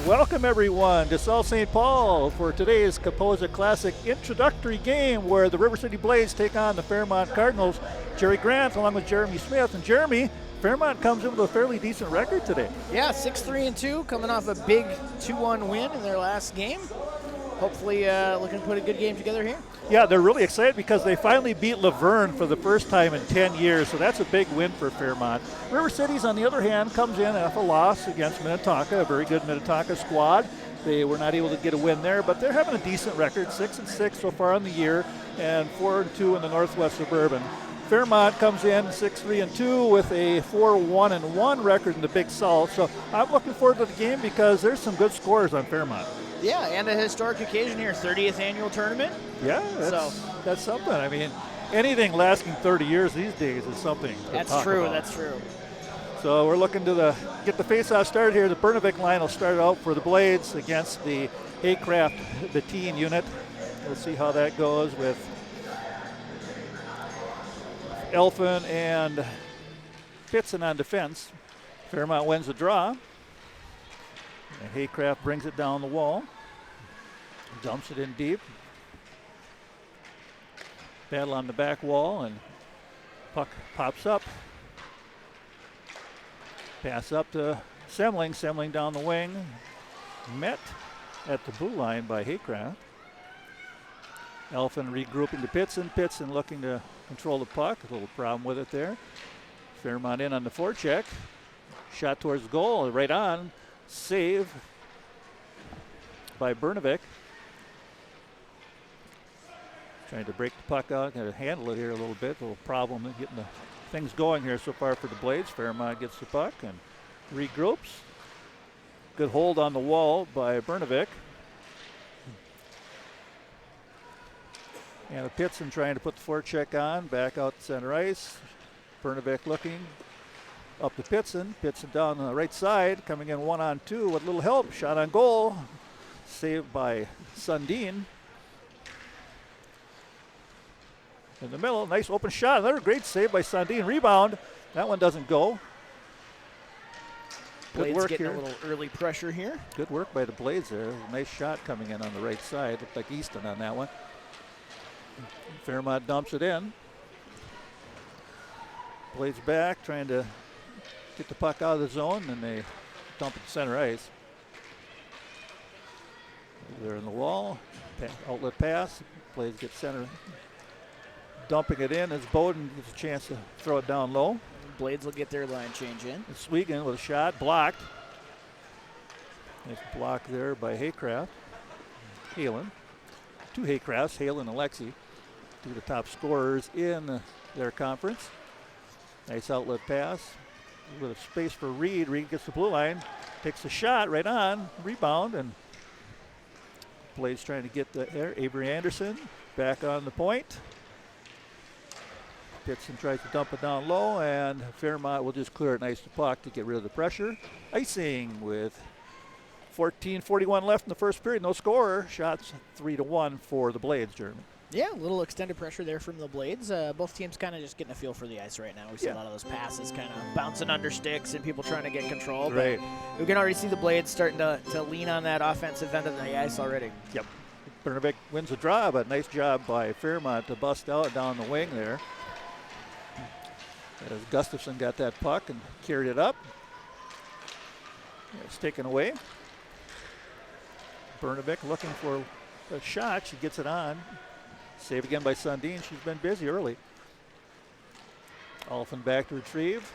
Welcome everyone to South St. Paul for today's Kaposa Classic introductory game where the River City Blades take on the Fairmont Cardinals. Jerry Grant along with Jeremy Smith. And Jeremy, Fairmont comes in with a fairly decent record today. Yeah, 6-3-2, coming off a big 2-1 win in their last game. Hopefully looking to put a good game together here. Yeah, they're really excited because they finally beat Laverne for the first time in 10 years, so that's a big win for Fairmont. River Cities, on the other hand, comes in after a loss against Minnetonka, a very good Minnetonka squad. They were not able to get a win there, but they're having a decent record, 6-6 so far on the year, and 4-2 in the Northwest Suburban. Fairmont comes in 6-3-2 with a 4-1-1 record in the Big South, so I'm looking forward to the game because there's some good scores on Fairmont. Yeah, and a historic occasion here, 30th annual tournament. Yeah, that's something. I mean, anything lasting 30 years these days is something to That's talk true, about. that's true. So we're looking to get the face-off started here. The Bernavik line will start out for the Blades against the Haycraft Bettine unit. We'll see how that goes with Elfin and Pitson on defense. Fairmont wins the draw. And Haycraft brings it down the wall. Dumps it in deep. Battle on the back wall, and puck pops up. Pass up to Semling. Semling down the wing. Met at the blue line by Haycraft. Elfin regrouping to Pitson. Pitson looking to control the puck. A little problem with it there. Fairmont in on the forecheck. Shot towards the goal. Right on. Save by Bernavik. Trying to break the puck out, going to handle it here a little bit. A little problem getting the things going here so far for the Blades. Fairmont gets the puck and regroups. Good hold on the wall by Bernavik. And Pitson trying to put the forecheck on, back out to center ice. Bernavik looking up to Pitson. Pitson down on the right side, coming in 1-on-2 with a little help. Shot on goal. Saved by Sundin. In the middle, nice open shot. Another great save by Sundin. Rebound. That one doesn't go. Good Blades work getting here. a little early pressure here. Good work by the Blades there. Nice shot coming in on the right side. Looked like Easton on that one. Fairmont dumps it in. Blades back, trying to get the puck out of the zone, and they dump it to center ice. They're in the wall. Outlet pass. Blades get center. Dumping it in as Bowden gets a chance to throw it down low. Blades will get their line change in. Sweegan with a shot, blocked. Nice block there by Haycraft. Halen. Two Haycrafts, Halen and Alexi, two of the top scorers in their conference. Nice outlet pass. A little bit of space for Reed. Reed gets the blue line, takes the shot right on, rebound, and Blades trying to get there. Avery Anderson back on the point. Pitson tries to dump it down low, and Fairmont will just clear it nice to puck to get rid of the pressure. Icing with 14:41 left in the first period. No scorer. Shots 3-1 for the Blades, Jeremy. Yeah, a little extended pressure there from the Blades. Both teams kind of just getting a feel for the ice right now. We see a lot of those passes kind of bouncing under sticks and people trying to get control. Right. But we can already see the Blades starting to lean on that offensive end of the ice already. Yep. Bernavik wins the draw, but nice job by Fairmont to bust out down the wing there. As Gustafson got that puck and carried it up. It's taken away. Bernavik looking for a shot. She gets it on. Save again by Sundin. She's been busy early. Alfin back to retrieve.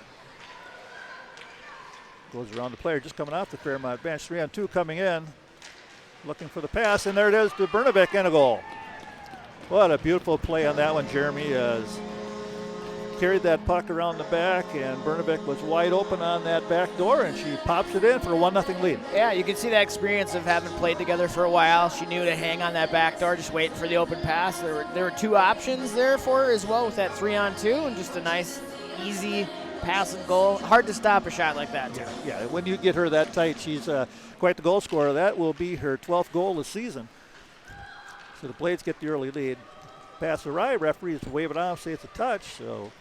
Goes around the player just coming off the Fairmont bench. 3-on-2 coming in. Looking for the pass, and there it is to Bernavik and a goal. What a beautiful play on that one, Jeremy. Carried that puck around the back, and Bernavik was wide open on that back door, and she pops it in for a 1-0 lead. Yeah, you can see that experience of having played together for a while. She knew to hang on that back door, just waiting for the open pass. There were two options there for her as well with that 3-on-2, and just a nice, easy pass and goal. Hard to stop a shot like that, too. Yeah, when you get her that tight, she's quite the goal scorer. That will be her 12th goal this season. So the Blades get the early lead. Pass awry, referees wave it off, say it's a touch, so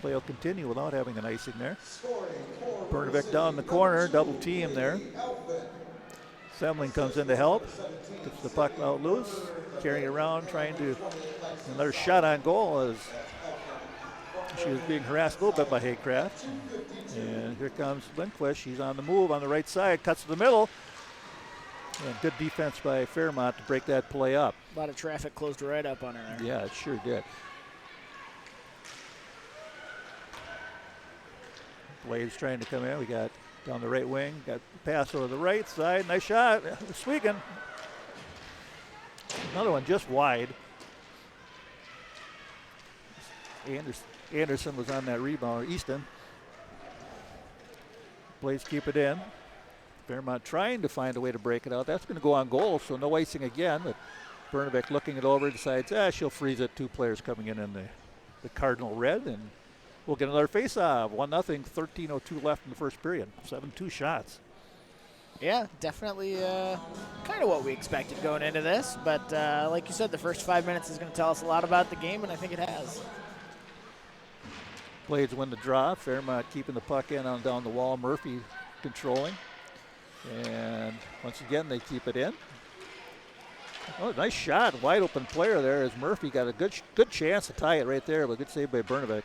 play will continue without having an icing there. Bernavik down in the corner, double team there. Semling comes in to help. Gets the puck out loose. Carrying it around, trying to another shot on goal as she was being harassed a little bit by Haycraft. And here comes Lindquist. She's on the move on the right side, cuts to the middle. And good defense by Fairmont to break that play up. A lot of traffic closed right up on her there. Yeah, it sure did. Blades trying to come in. We got down the right wing. Got pass over the right side. Nice shot. Sweegan. Another one just wide. Anderson was on that rebound. Easton. Blades keep it in. Fairmont trying to find a way to break it out. That's going to go on goal, so no icing again. But Bernabek looking it over, decides, she'll freeze it. 2 players coming in the Cardinal red, and we'll get another face-off. 1-0, 13:02 left in the first period. 7-2 shots. Yeah, definitely kind of what we expected going into this. But like you said, the first 5 minutes is going to tell us a lot about the game, and I think it has. Blades win the draw. Fairmont keeping the puck in on down the wall. Murphy controlling. And once again, they keep it in. Oh, nice shot. Wide open player there as Murphy got a good chance to tie it right there, but good save by Bernabek.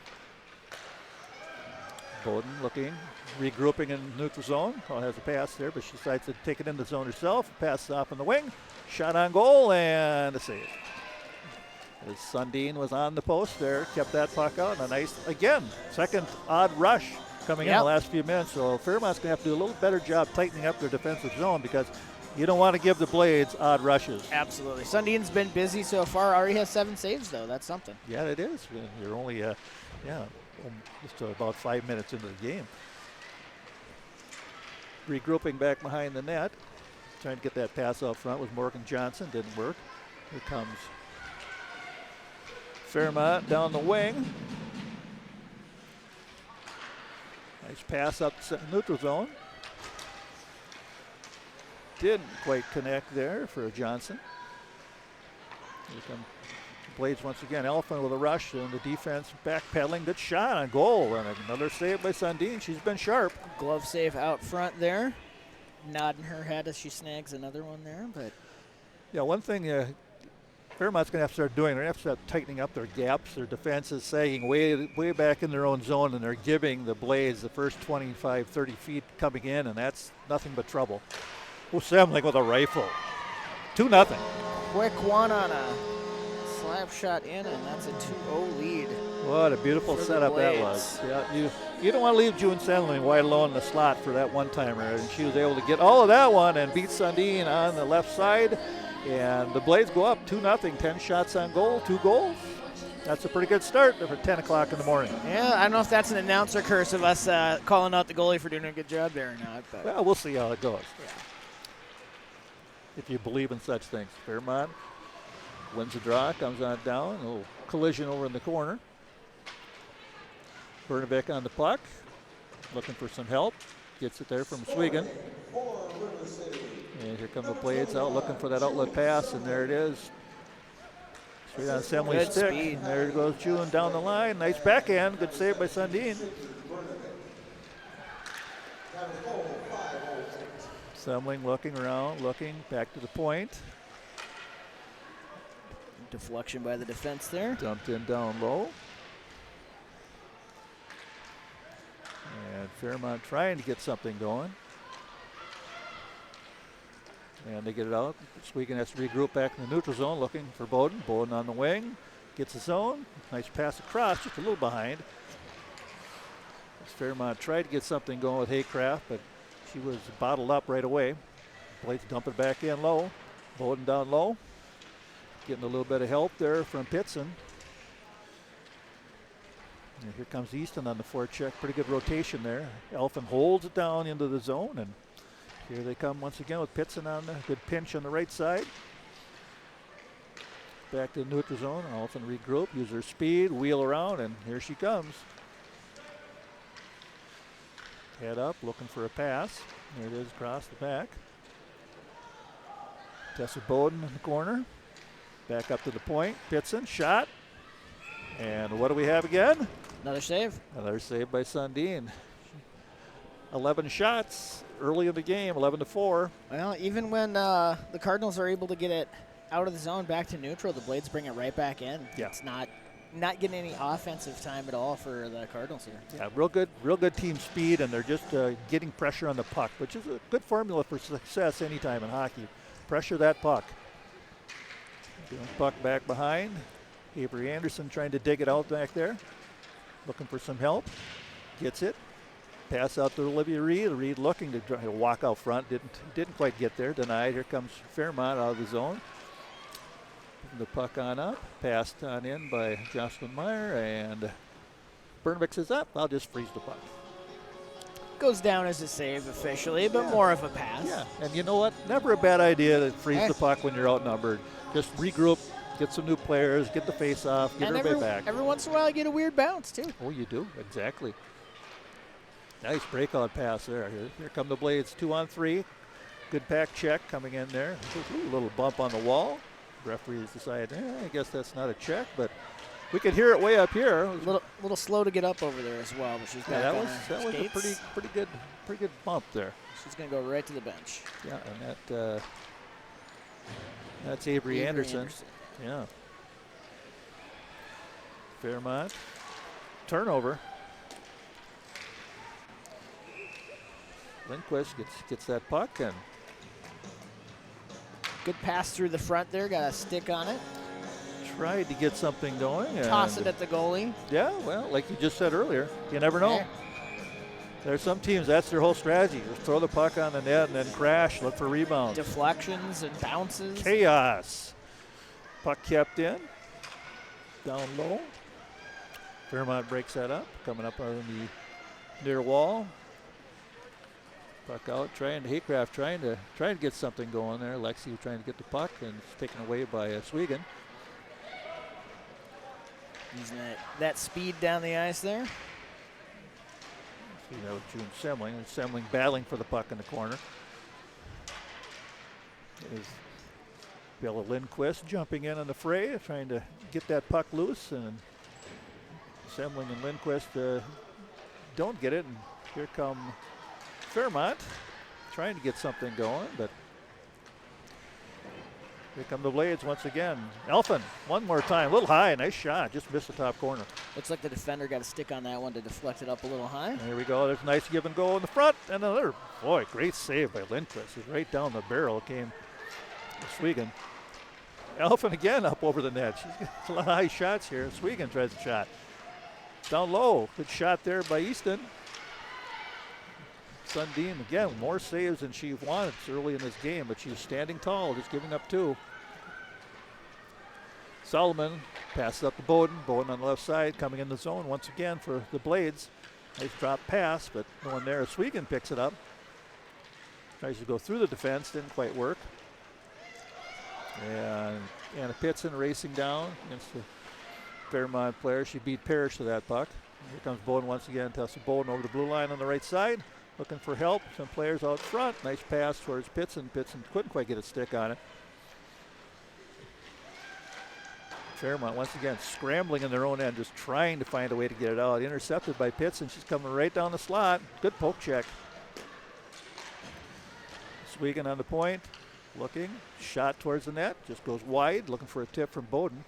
Bowden looking, regrouping in neutral zone. Oh, has a pass there, but she decides to take it in the zone herself. Pass off in the wing. Shot on goal and a save. As Sundin was on the post there, kept that puck out. And a nice, again, second odd rush coming in the last few minutes. So Fairmont's going to have to do a little better job tightening up their defensive zone because you don't want to give the Blades odd rushes. Absolutely. Sundin's been busy so far. Already has 7 saves, though. That's something. Yeah, it is. You're only, just about 5 minutes into the game. Regrouping back behind the net. Trying to get that pass out front with Morgan Johnson. Didn't work. Here comes Fairmont down the wing. Nice pass up the neutral zone. Didn't quite connect there for Johnson. Here come Blades once again. Elfin with a rush and the defense backpedaling. Good shot on goal and another save by Sundin. She's been sharp. Glove save out front there. Nodding her head as she snags another one there. But yeah, one thing Fairmont's going to have to start doing, they're going to have to start tightening up their gaps. Their defense is sagging way back in their own zone, and they're giving the Blades the first 25, 30 feet coming in, and that's nothing but trouble. Semling with a rifle. 2-0. Quick one on a slap shot in, and that's a 2-0 lead. What a beautiful setup that was. Yeah, you don't want to leave June Semling wide alone in the slot for that one-timer, and she was able to get all of that one and beat Sundin on the left side. And the Blades go up 2-0, 10 shots on goal, 2 goals. That's a pretty good start for 10 o'clock in the morning. Yeah, I don't know if that's an announcer curse of us calling out the goalie for doing a good job there or not. But well, we'll see how it goes. Yeah. If you believe in such things. Fairmont wins the draw, comes on down, a little collision over in the corner. Bernabek on the puck, looking for some help. Gets it there from Sweegan. And here come the Blades out looking for that outlet pass, and there it is. Straight on Semling's stick. Speed. And there goes June down the line. Nice backhand. Good save by Sundin. Semling looking around, looking back to the point. Deflection by the defense there. Dumped in down low. And Fairmont trying to get something going. And they get it out. Sweegan has to regroup back in the neutral zone, looking for Bowden. Bowden on the wing, gets his own. Nice pass across, just a little behind. As Fairmont tried to get something going with Haycraft, but she was bottled up right away. Blades dump it back in low. Bowden down low. Getting a little bit of help there from Pitson. And here comes Easton on the forecheck. Pretty good rotation there. Elfin holds it down into the zone, and here they come once again with Pitson on the good pinch on the right side. Back to the neutral zone. Elfin regroup, use her speed, wheel around, and here she comes. Head up, looking for a pass. There it is across the back. Tessa Bowden in the corner. Back up to the point. Pitson, shot. And what do we have again? Another save. Another save by Sundin. 11 shots early in the game, 11-4. Well, even when the Cardinals are able to get it out of the zone back to neutral, the Blades bring it right back in. Yeah. It's not getting any offensive time at all for the Cardinals here. Yeah, real good team speed, and they're just getting pressure on the puck, which is a good formula for success anytime in hockey. Pressure that puck. Puck back behind. Avery Anderson trying to dig it out back there. Looking for some help. Gets it. Pass out to Olivia Reed. Reed looking to try to walk out front. Didn't quite get there. Denied. Here comes Fairmont out of the zone. The puck on up. Passed on in by Jocelyn Meyer. And Burnvix is up. I'll just freeze the puck. Goes down as a save officially, but more of a pass. Yeah, and you know what? Never a bad idea to freeze the puck when you're outnumbered. Just regroup, get some new players, get the face off, get everybody back. Every once in a while, you get a weird bounce, too. Oh, you do? Exactly. Nice breakout pass there. Here come the Blades, 2-on-3. Good pack check coming in there. A little bump on the wall. Referees decide, I guess that's not a check, but we could hear it way up here. A little slow to get up over there as well, but she's back on that was a pretty good bump there. She's going to go right to the bench. Yeah, and that's Avery Anderson. Yeah. Fairmont. Turnover. Lindquist gets that puck and good pass through the front there. Got a stick on it. Tried to get something going. Toss it at the goalie. Yeah, well, like you just said earlier, you never know. Yeah. There's some teams, that's their whole strategy. Just throw the puck on the net and then crash, look for rebounds. Deflections and bounces. Chaos. Puck kept in. Down low. Fairmont breaks that up. Coming up on the near wall. Puck out, Haycraft trying to get something going there. Lexi trying to get the puck and it's taken away by Swegan. Using that speed down the ice there. See that with June Semling. And Semling battling for the puck in the corner. Is Bella Lindquist jumping in on the fray, trying to get that puck loose. And Semling and Lindquist don't get it. And here come Fairmont trying to get something going, but here come the Blades once again. Elfin, one more time, a little high, nice shot, just missed the top corner. Looks like the defender got a stick on that one to deflect it up a little high. There we go, there's a nice give and go in the front, and another, boy, great save by Lindquist. He's right down the barrel, came Swegan. Elfin again up over the net. She's got a lot of high shots here. Swegan tries a shot. Down low, good shot there by Easton. Sundin, again, more saves than she wanted early in this game, but she's standing tall, just giving up 2. Solomon passes up to Bowden. Bowden on the left side, coming in the zone once again for the Blades. Nice drop pass, but no one there. Swegan picks it up. Tries to go through the defense, didn't quite work. And Anna Pitson racing down against the Fairmont player. She beat Parrish to that puck. Here comes Bowden once again. Tesla Bowden over the blue line on the right side. Looking for help. Some players out front. Nice pass towards Pitson. Pitson couldn't quite get a stick on it. Fairmont once again scrambling in their own end, just trying to find a way to get it out. Intercepted by Pitson. She's coming right down the slot. Good poke check. Swegan on the point. Looking. Shot towards the net. Just goes wide. Looking for a tip from Bowden.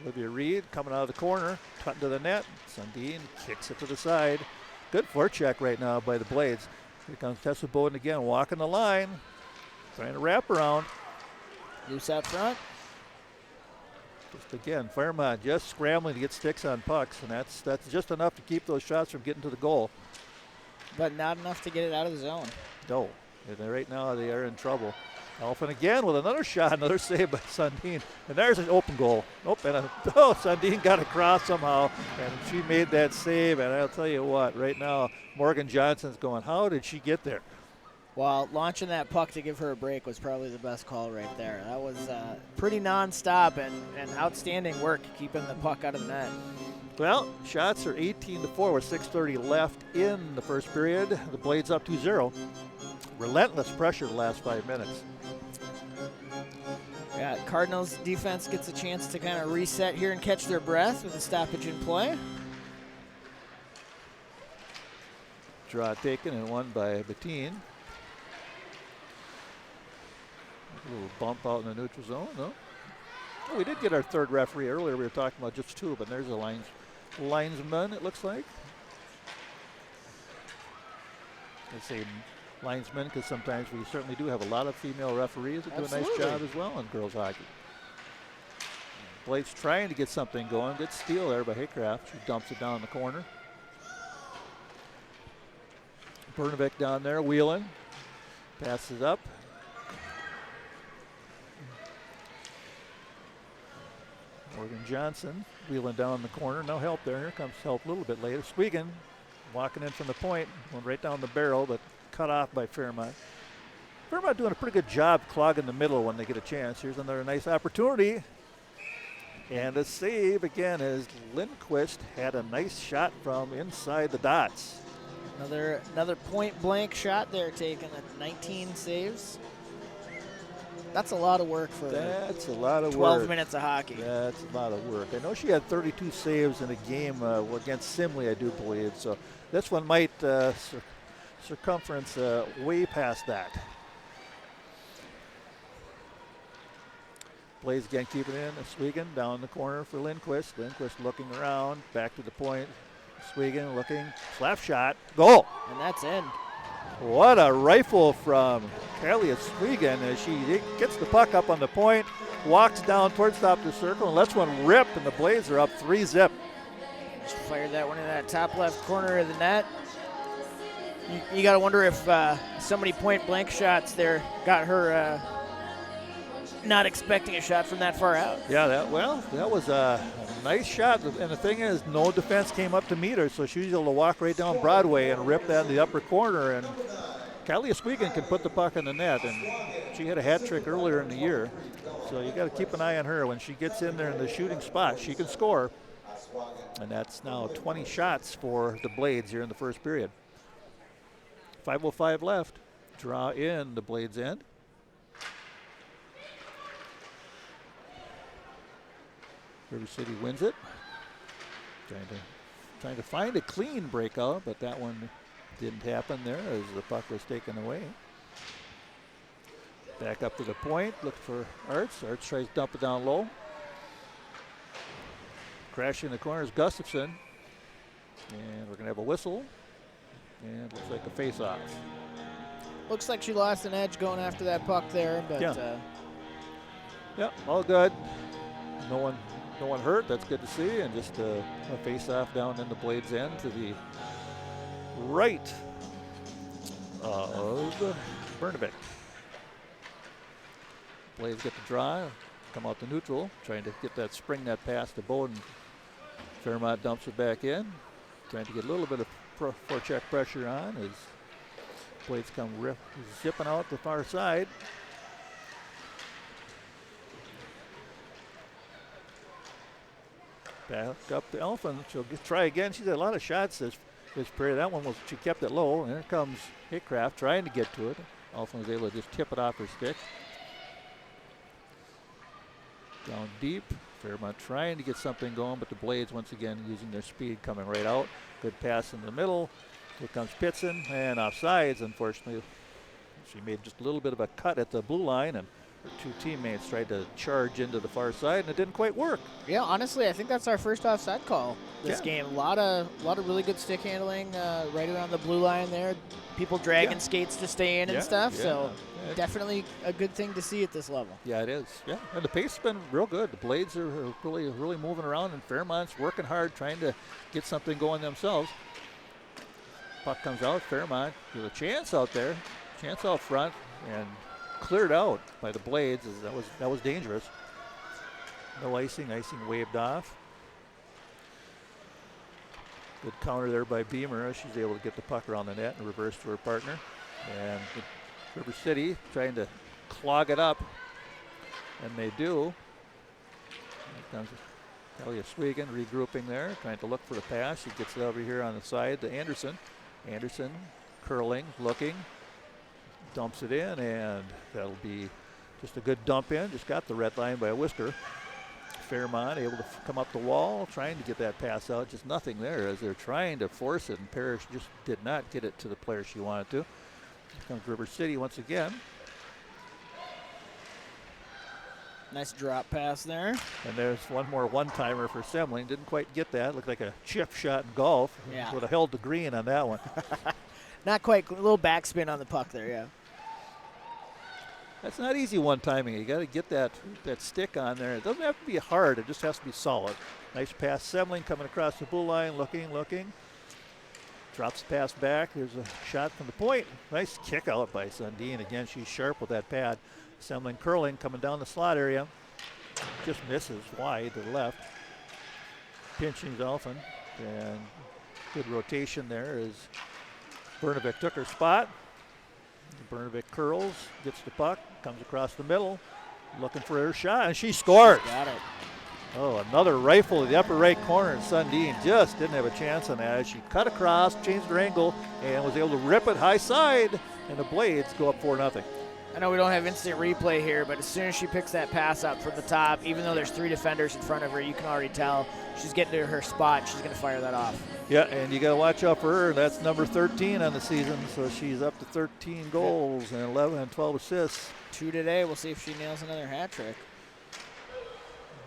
Olivia Reed coming out of the corner, cutting to the net. Sundin kicks it to the side. Good forecheck right now by the Blades. Here comes Tessa Bowden again, walking the line, trying to wrap around. Loose out front. Just again, Fairmont just scrambling to get sticks on pucks, and that's just enough to keep those shots from getting to the goal. But not enough to get it out of the zone. No, and right now they are in trouble. Elfin again with another shot, another save by Sundin. And there's an open goal. Nope, and Sundin got across somehow, and she made that save. And I'll tell you what, right now, Morgan Johnson's going, how did she get there? Well, launching that puck to give her a break was probably the best call right there. That was pretty nonstop and outstanding work keeping the puck out of the net. Well, shots are 18-4 with 6:30 left in the first period. The Blades up 2-0. Relentless pressure the last 5 minutes. Yeah, Cardinals defense gets a chance to kind of reset here and catch their breath with a stoppage in play. Draw taken and won by Bettine. A little bump out in the neutral zone, no? Oh, we did get our third referee earlier. We were talking about just two, but there's a linesman, it looks like. I say linesmen because sometimes we certainly do have a lot of female referees that do a nice job as well in girls hockey. Blake's trying to get something going. Good steal there by Haycraft. She dumps it down the corner. Bernovic down there wheeling. Passes up. Morgan Johnson wheeling down the corner. No help there. Here comes help a little bit later. Sweegan walking in from the point. Went right down the barrel, but cut off by Fairmont. Fairmont doing a pretty good job clogging the middle when they get a chance. Here's another nice opportunity. And a save again as Lindquist had a nice shot from inside the dots. Another point blank shot there taken at 19 saves. That's a lot of work for 12 minutes of hockey. That's a lot of work. I know she had 32 saves in a game against Simley, I do believe. So this one might circumference way past that. Blaze again keeping in. Sweegan down the corner for Lindquist. Lindquist looking around, back to the point. Sweegan looking, slap shot, goal. And that's in. What a rifle from Kalia Sweegan as she gets the puck up on the point, walks down towards the top of the circle, and lets one rip, and the Blades are up 3-0. Just fired that one in that top left corner of the net. You got to wonder if so many point blank shots there got her not expecting a shot from that far out. Yeah, that was a nice shot, and the thing is, no defense came up to meet her, so she was able to walk right down Broadway and rip that in the upper corner, and Kalia Sweegan can put the puck in the net, and she had a hat trick earlier in the year, so you got to keep an eye on her. When she gets in there in the shooting spot, she can score, and that's now 20 shots for the Blades here in the first period. 5:05 left. Draw in the Blades end. River City wins it. Trying to find a clean breakout, but that one didn't happen there as the puck was taken away. Back up to the point, look for Arts. Arts tries to dump it down low. Crashing the corner is Gustafson. And we're going to have a whistle. And it looks like a face-off. Looks like she lost an edge going after that puck there, but yeah, all good. No one hurt. That's good to see. And just a face-off down in the Blades end to the right of Bernovic. Blades get the draw, come out to neutral, trying to get that spring that pass to Bowden. Fairmont dumps it back in, trying to get a little bit of forecheck pressure on as Blades come zipping out the far side. Back up to Elfin. She'll try again. She's had a lot of shots this period. That one she kept it low. And here comes Haycraft trying to get to it. Elfin was able to just tip it off her stick. Down deep. Fairmont trying to get something going, but the Blades once again using their speed coming right out. Good pass in the middle. Here comes Pitson, and offsides, unfortunately. She made just a little bit of a cut at the blue line, and her two teammates tried to charge into the far side, and it didn't quite work. Yeah, honestly, I think that's our first offside call this game. A lot of really good stick handling right around the blue line there. People dragging skates to stay in and stuff. So definitely a good thing to see at this level. Yeah, it is. Yeah, and the pace has been real good. The Blades are really moving around, and Fairmont's working hard, trying to get something going themselves. Puck comes out. Fairmont with a chance out there, chance out front, and cleared out by the Blades. That was dangerous. No icing waved off. Good counter there by Beamer. She's able to get the puck around the net and reverse to her partner. And River City trying to clog it up, and they do. Here comes Kalia Sweegan regrouping there, trying to look for the pass. She gets it over here on the side to Anderson. Anderson curling, looking, dumps it in, and that'll be just a good dump in. Just got the red line by a whisker. Fairmont able to come up the wall, trying to get that pass out. Just nothing there as they're trying to force it, and Parrish just did not get it to the player she wanted to. Here comes River City once again. Nice drop pass there. And there's one more one-timer for Semling. Didn't quite get that. Looked like a chip shot in golf. Yeah. Would have held the green on that one. Not quite. A little backspin on the puck there, yeah. That's not easy one-timing. You got to get that stick on there. It doesn't have to be hard. It just has to be solid. Nice pass. Semling coming across the blue line, looking. Drops the pass back. Here's a shot from the point. Nice kick out by Sundin. Again, she's sharp with that pad. Semling curling, coming down the slot area. Just misses wide to the left. Pinching Elfin. And good rotation there as Bernovic took her spot. Bernovic curls, gets the puck, comes across the middle, looking for her shot, and she scores. Got it. Oh, another rifle to the upper right corner. Sundin just didn't have a chance on that. She cut across, changed her angle, and was able to rip it high side, and the Blades go up 4-0. I know we don't have instant replay here, but as soon as she picks that pass up from the top, even though there's 3 defenders in front of her, you can already tell she's getting to her spot, and she's going to fire that off. Yeah, and you got to watch out for her. That's number 13 on the season, so she's up to 13 goals and 11 and 12 assists. 2 today. We'll see if she nails another hat trick.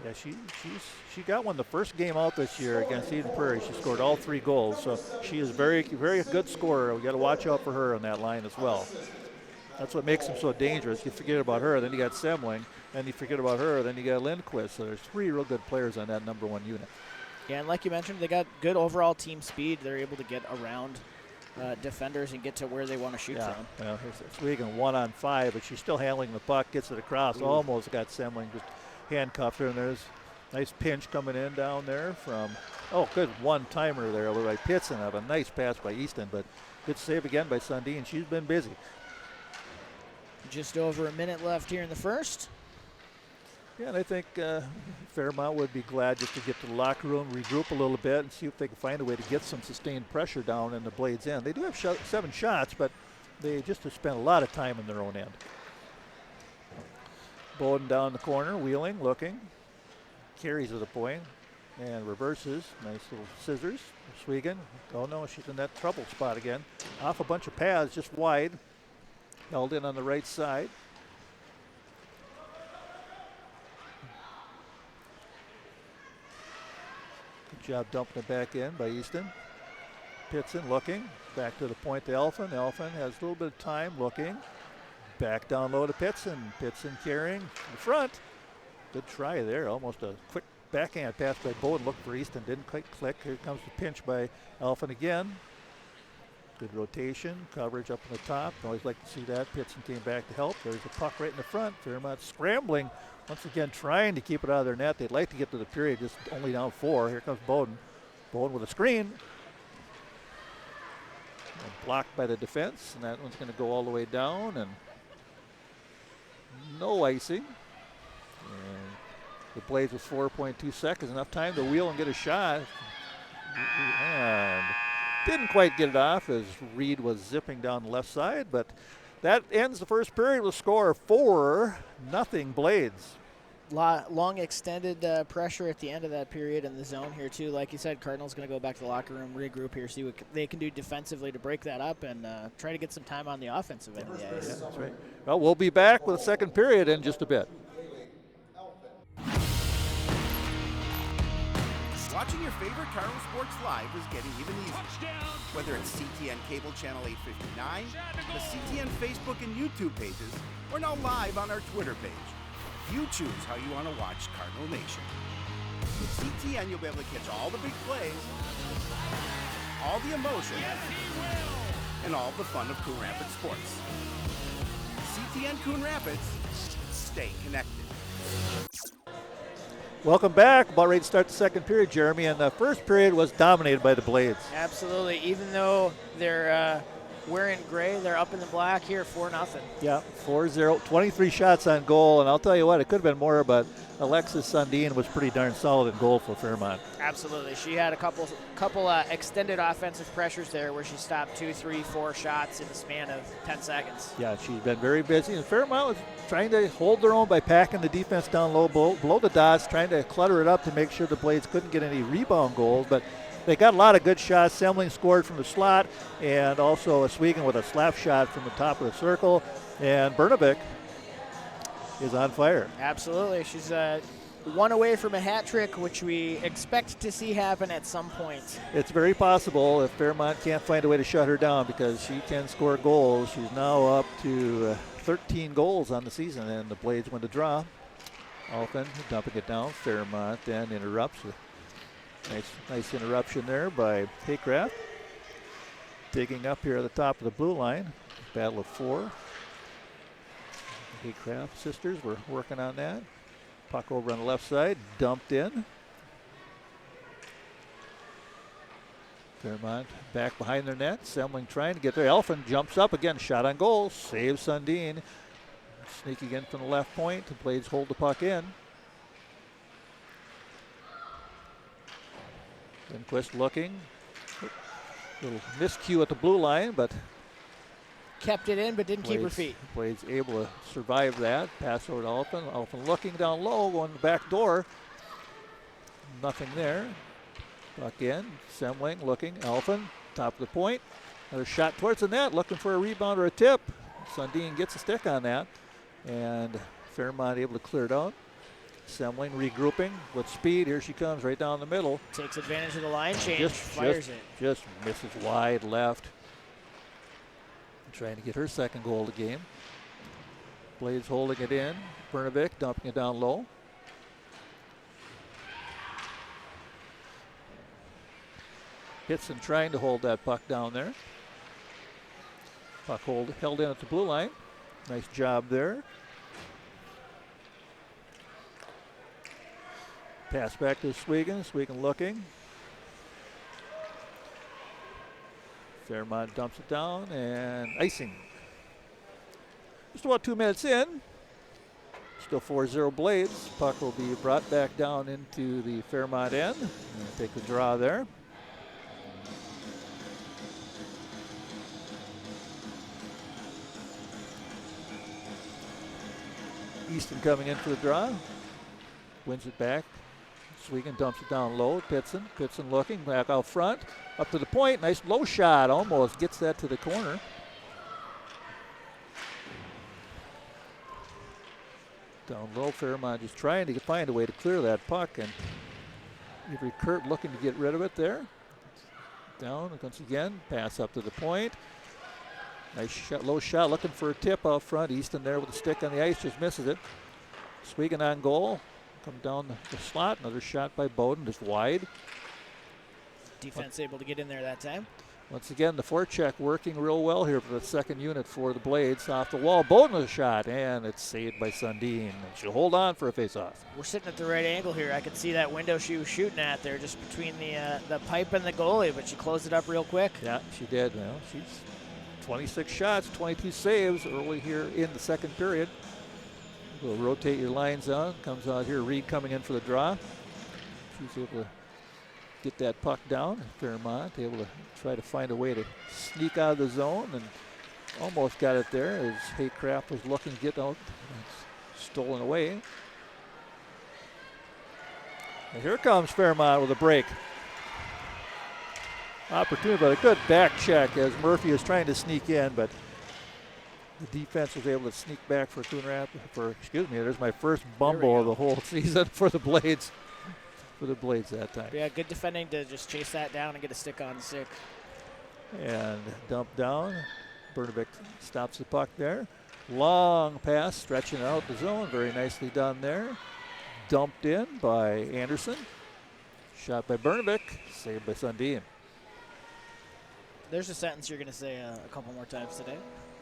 Yeah, she got one the first game out this year against Eden Prairie. She scored all 3 goals, so she is very, very good scorer. We got to watch out for her on that line as well. That's what makes them so dangerous. You forget about her, then you got Semling, then you forget about her, then you got Lindquist. So there's 3 real good players on that number 1 unit. Yeah, and like you mentioned, they got good overall team speed. They're able to get around defenders and get to where they want to shoot from. Well, here's Swegan 1-on-5, but she's still handling the puck, gets it across. Ooh. Almost got Semling, just handcuffed her, and there's a nice pinch coming in down there from, good one-timer there by Pitson. A nice pass by Easton, but good save again by Sundin. She's been busy. Just over a minute left here in the first. Yeah, and I think Fairmont would be glad just to get to the locker room, regroup a little bit, and see if they can find a way to get some sustained pressure down in the Blades' end. They do have 7 shots, but they just have spent a lot of time in their own end. Bowden down the corner, wheeling, looking, carries to the point, and reverses. Nice little scissors. Swegan. Oh no, she's in that trouble spot again. Off a bunch of pads, just wide. Held in on the right side. Good job dumping it back in by Easton. Pitson looking. Back to the point to Elfin. Elfin has a little bit of time looking. Back down low to Pitson. Pitson carrying in front. Good try there. Almost a quick backhand pass by Bowden. Looked for Easton. Didn't quite click. Here comes the pinch by Elfin again. Good rotation, coverage up on the top. Always like to see that. Pitson came back to help. There's a puck right in the front. Fairmont scrambling, once again trying to keep it out of their net. They'd like to get to the period, just only down 4. Here comes Bowden. Bowden with a screen. And blocked by the defense, and that one's going to go all the way down, and no icing. And the Blades with 4.2 seconds, enough time to wheel and get a shot. And didn't quite get it off as Reed was zipping down the left side, but that ends the first period with a score of 4-0 Blades. Long extended pressure at the end of that period in the zone here too. Like you said, Cardinals going to go back to the locker room, regroup here, see what they can do defensively to break that up and try to get some time on the offensive end of the ice. Yeah, that's right. Well, we'll be back with the second period in just a bit. Watching your favorite Cardinal sports live is getting even easier. Whether it's CTN Cable Channel 859, the CTN Facebook and YouTube pages, or now live on our Twitter page. You choose how you want to watch Cardinal Nation. With CTN, you'll be able to catch all the big plays, all the emotion, and all the fun of Coon Rapids sports. CTN Coon Rapids, stay connected. Welcome back. About ready to start the second period, Jeremy, and the first period was dominated by the Blades. Absolutely. Even though their We're in gray. They're up in the black here, 4-0. Yeah, 4-0, 23 shots on goal, and I'll tell you what, it could have been more, but Alexis Sundin was pretty darn solid in goal for Fairmont. Absolutely. She had a couple extended offensive pressures there where she stopped 2, 3, 4 shots in the span of 10 seconds. Yeah, she's been very busy, and Fairmont was trying to hold their own by packing the defense down low, below the dots, trying to clutter it up to make sure the Blades couldn't get any rebound goals, but they got a lot of good shots. Semling scored from the slot, and also Oswego with a slap shot from the top of the circle, and Bernovic is on fire. Absolutely. She's one away from a hat trick, which we expect to see happen at some point. It's very possible if Fairmont can't find a way to shut her down, because she can score goals. She's now up to 13 goals on the season, and the Blades win the draw. Alphen dumping it down. Fairmont then interrupts. Nice interruption there by Haycraft. Digging up here at the top of the blue line. Battle of 4. Haycraft sisters were working on that. Puck over on the left side, dumped in. Fairmont back behind their net. Semling trying to get there. Elfin jumps up again, shot on goal, saves Sundin. Sneaking in from the left point. The Blades hold the puck in. Lindquist looking. Little miscue at the blue line, but kept it in, but didn't keep her feet. Blades able to survive that. Pass over to Alphen. Alphen looking down low, going to the back door. Nothing there. Puck in. Semling looking. Alphen, top of the point. Another shot towards the net, looking for a rebound or a tip. Sundin gets a stick on that, and Fairmont able to clear it out. Semling regrouping with speed. Here she comes right down the middle. Takes advantage of the line change. Fires it. Just misses wide left. Trying to get her second goal of the game. Blades holding it in. Bernovic dumping it down low. Hitson trying to hold that puck down there. Puck held in at the blue line. Nice job there. Pass back to Swegan. Swegan looking. Fairmont dumps it down, and icing. Just about 2 minutes in. Still 4-0 Blades. Puck will be brought back down into the Fairmont end. And take the draw there. Easton coming in for the draw. Wins it back. Swegan dumps it down low. Pitson looking back out front. Up to the point. Nice low shot. Almost gets that to the corner. Down low, Fairmont just trying to find a way to clear that puck, and Avery Kurt looking to get rid of it there. Down once again. Pass up to the point. Nice shot, low shot, looking for a tip out front. Easton there with a stick on the ice, just misses it. Swegan on goal. Come down the slot. Another shot by Bowden, just wide. Defense able to get in there that time. Once again, the forecheck working real well here for the second unit for the Blades. Off the wall, Bowden with a shot, and it's saved by Sundin. And she'll hold on for a face-off. We're sitting at the right angle here. I could see that window she was shooting at there, just between the pipe and the goalie, but she closed it up real quick. Yeah, she did. Well, she's 26 shots, 22 saves early here in the second period. We'll rotate your lines on. Comes out here, Reed coming in for the draw. She's able to get that puck down. Fairmont able to try to find a way to sneak out of the zone, and almost got it there as Haycraft was looking to get out. It's stolen away. And here comes Fairmont with a break. Opportunity, but a good back check as Murphy is trying to sneak in, but the defense was able to sneak back for Coon there's my first bumble of the whole season for the Blades. That time. Yeah, good defending to just chase that down and get a stick on the stick. And dump down. Bernovic stops the puck there. Long pass, stretching out the zone. Very nicely done there. Dumped in by Anderson. Shot by Bernovic. Saved by Sundin. There's a sentence you're going to say a couple more times today.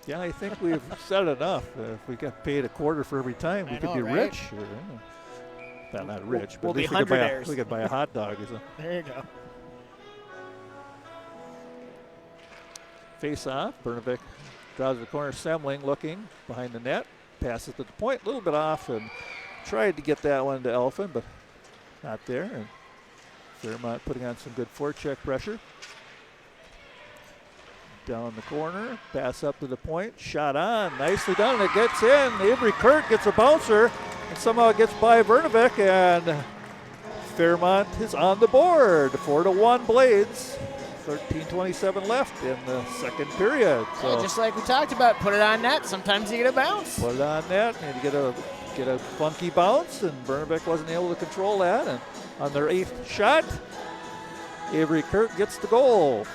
Yeah, I think we've said enough. If we got paid a quarter for every time, we could be right? rich. Well, not rich, but we'll at least we could buy a hot dog or something. There you go. face off. Bernovic draws the corner. Semling looking behind the net. Passes to the point, a little bit off, and tried to get that one to Elfin, but not there. And Fairmont putting on some good forecheck pressure. Down the corner, pass up to the point, shot on, nicely done, and it gets in. Avery Kurt gets a bouncer, and somehow it gets by Bernovic, and Fairmont is on the board. 4-1 Blades. 13:27 left in the second period. So yeah, just like we talked about, put it on net. Sometimes you get a bounce. Put it on net, and you get a funky bounce, and Bernovic wasn't able to control that. And on their 8th shot, Avery Kurt gets the goal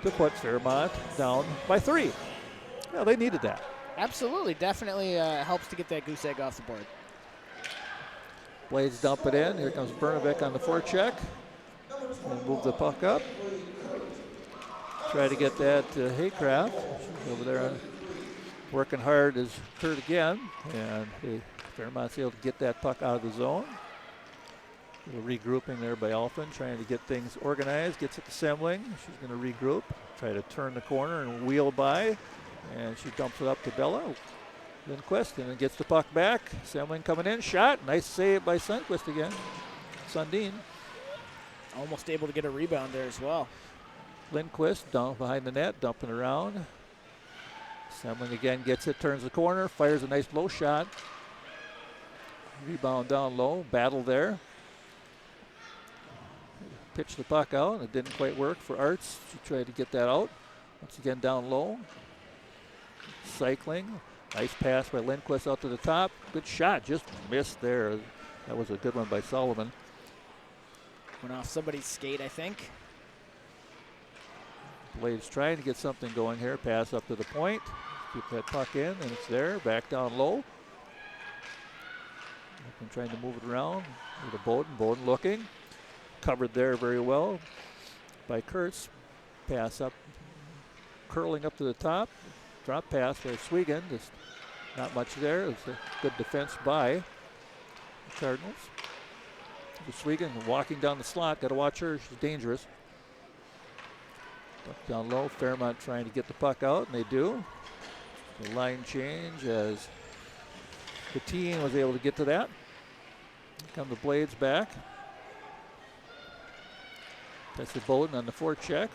to put Fairmont down by 3. Yeah, they needed that. Absolutely, definitely helps to get that goose egg off the board. Blades dump it in. Here comes Bernovic on the forecheck. And move the puck up. Try to get that to Haycraft. Over there working hard is Kurt again. And Fairmont's able to get that puck out of the zone. A little regrouping there by Elfin, trying to get things organized. Gets it to Semling. She's going to regroup. Try to turn the corner and wheel by. And she dumps it up to Bella. Lindquist, and then gets the puck back. Semling coming in, shot. Nice save by Sundquist again. Sundin. Almost able to get a rebound there as well. Lindquist down behind the net, dumping around. Semling again gets it, turns the corner, fires a nice low shot. Rebound down low, battle there. Pitched the puck out, and it didn't quite work for Arts. She tried to get that out. Once again down low. Cycling. Nice pass by Lindquist out to the top. Good shot, just missed there. That was a good one by Solomon. Went off somebody's skate, I think. Blades trying to get something going here. Pass up to the point. Keep that puck in, and it's there. Back down low. Trying to move it around. With a Bowden. Bowden looking. Covered there very well by Kurtz. Pass up. Curling up to the top. Drop pass by Swigan. Just not much there. It's a good defense by the Cardinals. Swigan walking down the slot. Got to watch her. She's dangerous. Down low. Fairmont trying to get the puck out, and they do. The line change as the team was able to get to that. Come the Blades back. That's the Bowden on the forecheck.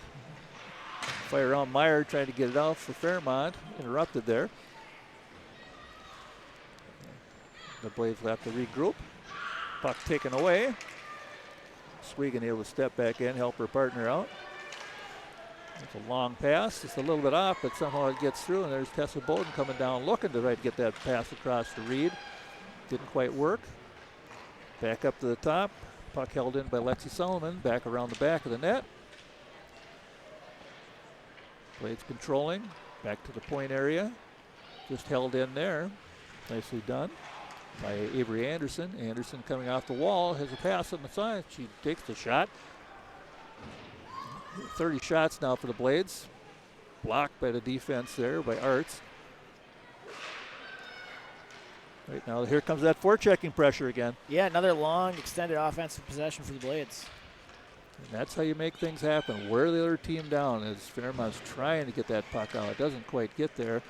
Fire on Meyer trying to get it out for Fairmont. Interrupted there. The Blades will have to regroup. Puck taken away. Swigan able to step back in, help her partner out. It's a long pass. It's a little bit off, but somehow it gets through, and there's Tessa Bowden coming down looking to try to get that pass across to Reed. Didn't quite work. Back up to the top. Puck held in by Lexi Solomon. Back around the back of the net. Blades controlling. Back to the point area. Just held in there. Nicely done by Avery Anderson. Anderson coming off the wall. Has a pass on the side. She takes the shot. 30 shots now for the Blades. Blocked by the defense there by Arts. Right now, here comes that forechecking pressure again. Yeah, another long, extended offensive possession for the Blades. And that's how you make things happen. Wear the other team down as Fairmont's trying to get that puck out. It doesn't quite get there.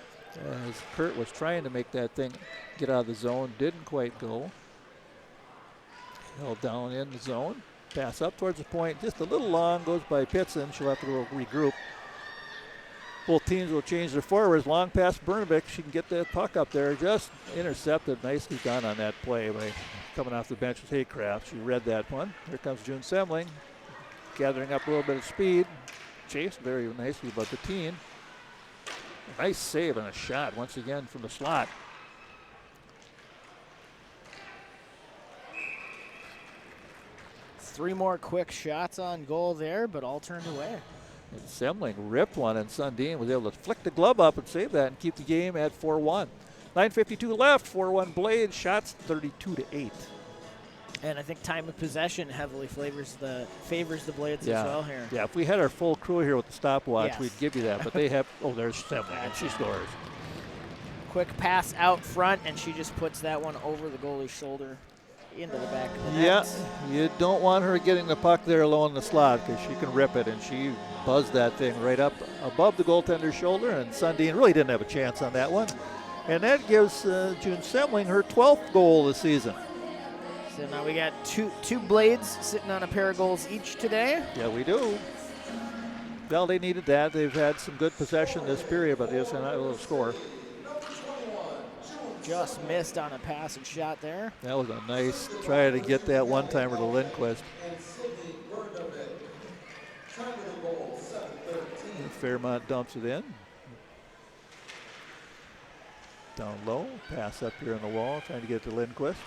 As Kurt was trying to make that thing get out of the zone, didn't quite go. Held down in the zone. Pass up towards the point, just a little long, goes by Pitson. She'll have to go regroup. Both teams will change their forwards. Long pass Bernovic. She can get that puck up there. Just intercepted. Nicely done on that play by coming off the bench with Haycraft. She read that one. Here comes June Semling. Gathering up a little bit of speed. Chased very nicely by the team. Nice save and a shot once again from the slot. Three more quick shots on goal there, but all turned away. And Semling ripped one, and Sundin was able to flick the glove up and save that and keep the game at 4-1. 9:52 left, 4-1 Blades, shots 32-8. And I think time of possession heavily favors the Blades Yeah. as well here. Yeah, if we had our full crew here with the stopwatch, Yes. we'd give you that. But they have, oh, there's Semling, and she scores. Quick pass out front, and she just puts that one over the goalie's shoulder. into the back of the net. Yeah, you don't want her getting the puck there alone in the slot because she can rip it, and she buzzed that thing right up above the goaltender's shoulder, and Sundin really didn't have a chance on that one. And that gives June Semling her 12th goal this season. So now we got two Blades sitting on a pair of goals each today. Yeah, we do. Well, they needed that. They've had some good possession this period, but they're not able to score. Just missed on a passing shot there. That was a nice try to get that one-timer to Lindquist. And Fairmont dumps it in. Down low, pass up here on the wall, trying to get to Lindquist.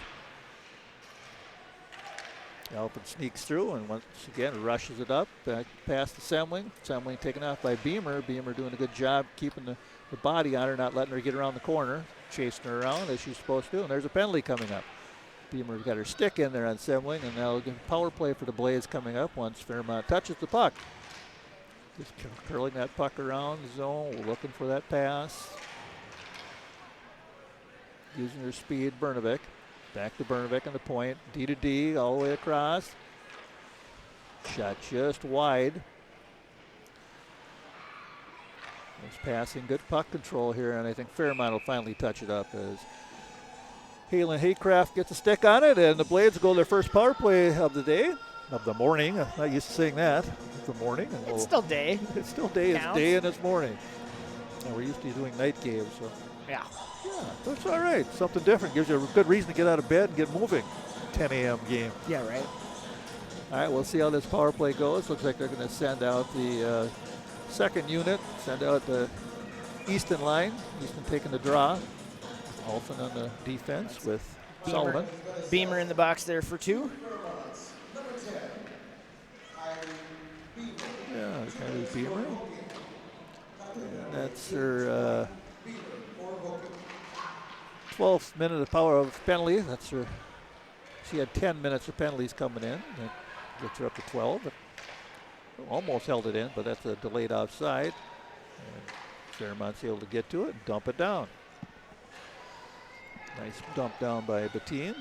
Alfred sneaks through and once again rushes it up, back past the Semling. Semling taken off by Beamer. Beamer doing a good job keeping the body on her, not letting her get around the corner, chasing her around as she's supposed to. And there's a penalty coming up. Beamer's got her stick in there on Semling, and now power play for the Blades coming up once Fairmont touches the puck. Just curling that puck around the zone, looking for that pass. Using her speed, Bernovic. Back to Bernovic on the point. D to D all the way across. Shot just wide. Nice passing, good puck control here, and I think Fairmont will finally touch it up as Halen Haycraft gets a stick on it, and the Blades go their first power play of the day, of the morning. I'm not used to saying that. It's the morning. And It's still day. It's still day. Counts. It's day and it's morning. And we're used to doing night games, so. Yeah. Yeah, that's all right. Something different. Gives you a good reason to get out of bed and get moving. 10 a.m. game. Yeah, right. All right, we'll see how this power play goes. Looks like they're going to send out the second unit, send out the Easton line. Easton taking the draw. Alphen on the defense with Sullivan. Beamer in the box there for two. Yeah, kind of Beamer. And that's her 12th minute of power of penalty. That's her. She had 10 minutes of penalties coming in. That gets her up to 12. But almost held it in, but that's a delayed offside. And Fairmont's able to get to it and dump it down. Nice dump down by Bettine.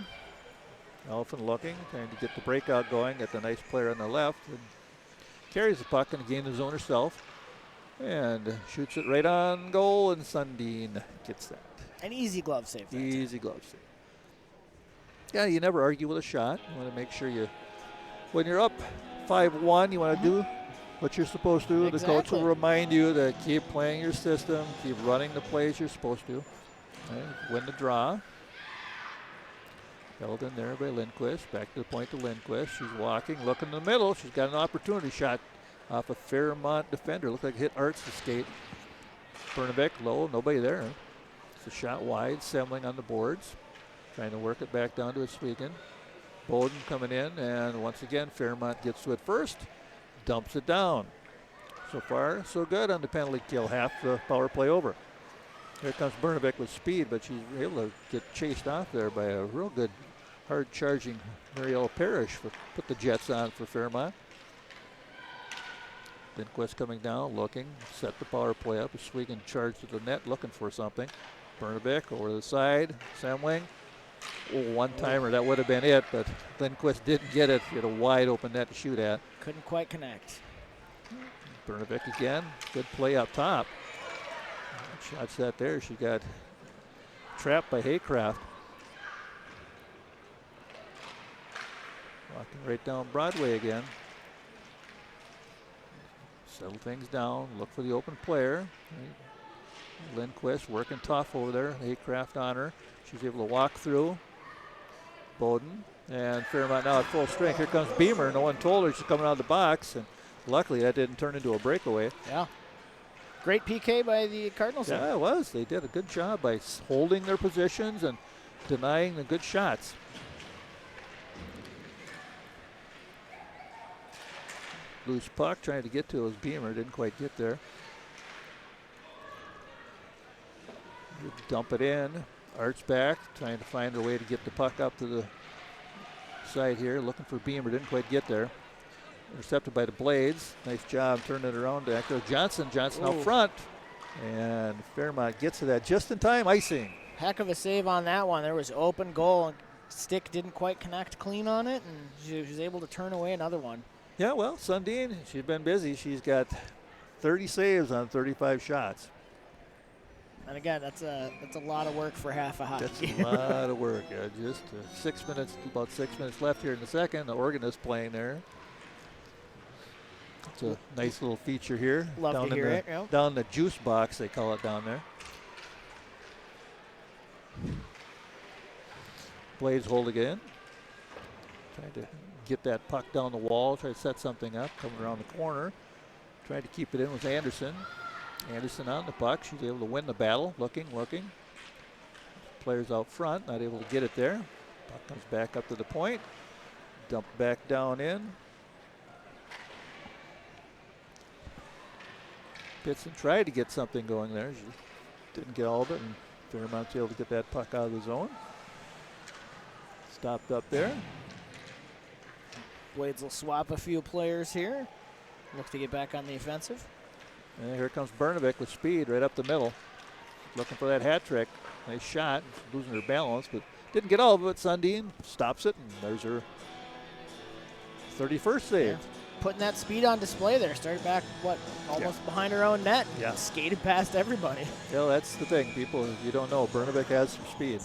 Alphen looking, trying to get the breakout going. Got the nice player on the left. And carries the puck in the game zone herself. And shoots it right on goal, and Sundin gets that. An easy glove save. Easy glove save. Yeah, you never argue with a shot. You want to make sure you, when you're up 5-1, you want to do what you're supposed to. Exactly. The coach will remind you to keep playing your system, keep running the plays you're supposed to. Okay, win the draw. Held in there by Lindquist. Back to the point to Lindquist. She's walking, looking in the middle. She's got an opportunity shot off a Fairmont defender. Looked like it hit Art's skate. Bernovic low, nobody there. It's a shot wide. Semling on the boards. Trying to work it back down to Oswego. Bowden coming in, and once again, Fairmont gets to it first. Dumps it down. So far, so good on the penalty kill. Half the power play over. Here comes Bernovic with speed, but she's able to get chased off there by a real good, hard-charging Marielle Parrish. Put the Jets on for Fairmont. Lindquist coming down, looking, set the power play up. Oswego charged to the net, looking for something. Bernovic over the side, Semling. Oh, one-timer, that would have been it, but Lindquist didn't get it. He had a wide-open net to shoot at. Couldn't quite connect. Bernovic again, good play up top. Shot set there, she got trapped by Haycraft. Walking right down Broadway again. Settle things down, look for the open player. Lindquist working tough over there. Haycraft on her. She's able to walk through. Bowden and Fairmont now at full strength. Here comes Beamer. No one told her she's coming out of the box, and luckily that didn't turn into a breakaway. Yeah. Great PK by the Cardinals. Yeah, it was. They did a good job by holding their positions and denying the good shots. Loose puck trying to get to it was Beamer. Didn't quite get there. Dump it in. Art's back, trying to find a way to get the puck up to the side here. Looking for Beamer, didn't quite get there. Intercepted by the Blades. Nice job turning it around to Echo Johnson. Johnson out front. And Fairmont gets to that just in time. Icing. Heck of a save on that one. There was open goal. stick didn't quite connect clean on it, and she was able to turn away another one. Yeah, well, Sundin, she's been busy. She's got 30 saves on 35 shots. And again, that's a lot of work for half a hockey. That's a lot of work. Yeah, just 6 minutes, about 6 minutes left here in the second. The organist playing there. It's a nice little feature here. Love down to hear it. Yep. Down in the juice box, they call it down there. Blades hold again. Trying to get that puck down the wall, try to set something up, coming around the corner. Trying to keep it in with Anderson. Anderson on the puck. She's able to win the battle. Looking. Players out front, not able to get it there. Puck comes back up to the point. Dumped back down in. Pitson tried to get something going there. She didn't get all of it, and Fairmont's able to get that puck out of the zone. Stopped up there. Blades will swap a few players here. Look to get back on the offensive. And here comes Bernovic with speed right up the middle. Looking for that hat trick. Nice shot. Losing her balance, but didn't get all of it. Sundin stops it, and there's her 31st save. Yeah. Putting that speed on display there. Started back, almost behind her own net. Yeah. Skated past everybody. Yeah, that's the thing, people. If you don't know, Bernovic has some speed.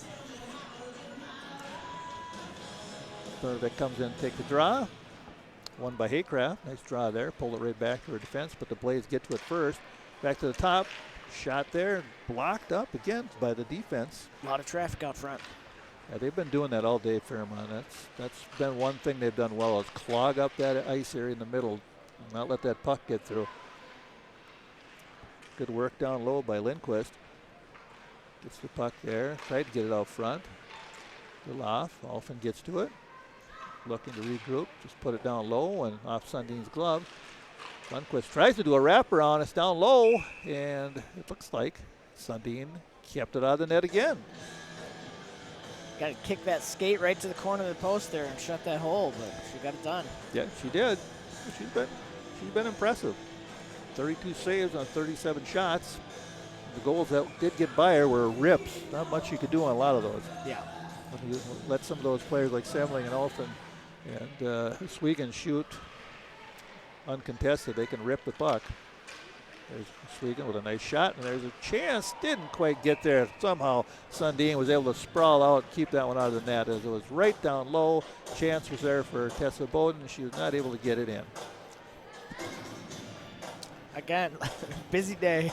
Bernovic comes in to take the draw. Won by Haycraft. Nice draw there. Pulled it right back to her defense, but the Blades get to it first. Back to the top. Shot there. Blocked up again by the defense. A lot of traffic out front. Yeah, they've been doing that all day, Fairmont. That's been one thing they've done well, is clog up that ice area in the middle, and not let that puck get through. Good work down low by Lindquist. Gets the puck there. Tried to get it out front. Little off. Alphen gets to it. Looking to regroup. Just put it down low and off Sundin's glove. Lundqvist tries to do a wraparound. It's down low, and it looks like Sundin kept it out of the net again. Got to kick that skate right to the corner of the post there and shut that hole, but she got it done. Yeah, she did. She's been impressive. 32 saves on 37 shots. The goals that did get by her were rips. Not much you could do on a lot of those. Yeah. When you let some of those players like Semling and Alphen and Swegan shoot uncontested, they can rip the puck. There's Swegan with a nice shot, and there's a chance. Didn't quite get there. Somehow Sundin was able to sprawl out and keep that one out of the net, as it was right down low. Chance was there for Tessa Bowden. She was not able to get it in. Again, busy day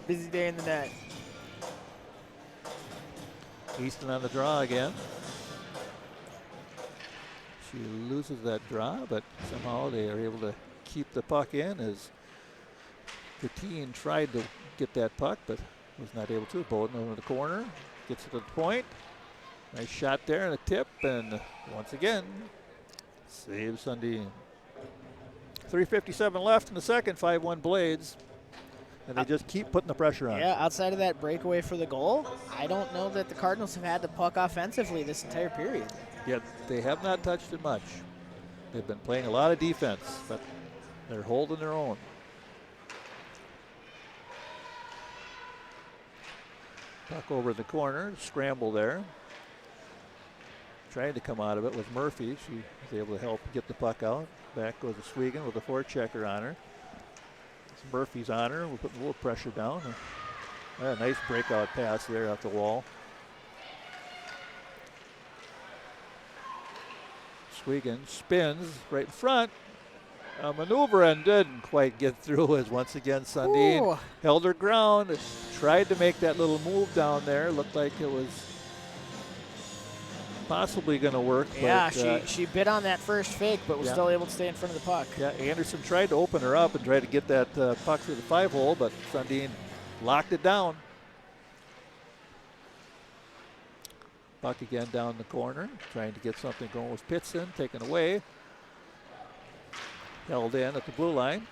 in the net. Easton on the draw again. She loses that draw, but somehow they are able to keep the puck in, as Coutine tried to get that puck, but was not able to. Bowden over the corner, gets it to the point. Nice shot there and a tip, and once again, saves Sundin. 3:57 left in the second, 5-1 Blades. And they just keep putting the pressure on. Yeah, outside of that breakaway for the goal, I don't know that the Cardinals have had the puck offensively this entire period. Yet they have not touched it much. They've been playing a lot of defense, but they're holding their own. Puck over the corner, scramble there. Trying to come out of it was Murphy. She was able to help get the puck out. Back goes to Swegan with a forechecker on her. Murphy's on her. We'll put a little pressure down. A nice breakout pass there off the wall. Swegan spins right in front. A maneuver and didn't quite get through, as once again Sundin held her ground. Tried to make that little move down there. Looked like it was possibly going to work. Yeah, but, she bit on that first fake, but was still able to stay in front of the puck. Yeah, Anderson tried to open her up and tried to get that puck through the 5-hole, but Sundin locked it down. Puck again down the corner, trying to get something going with Pitson, taken away. Held in at the blue line,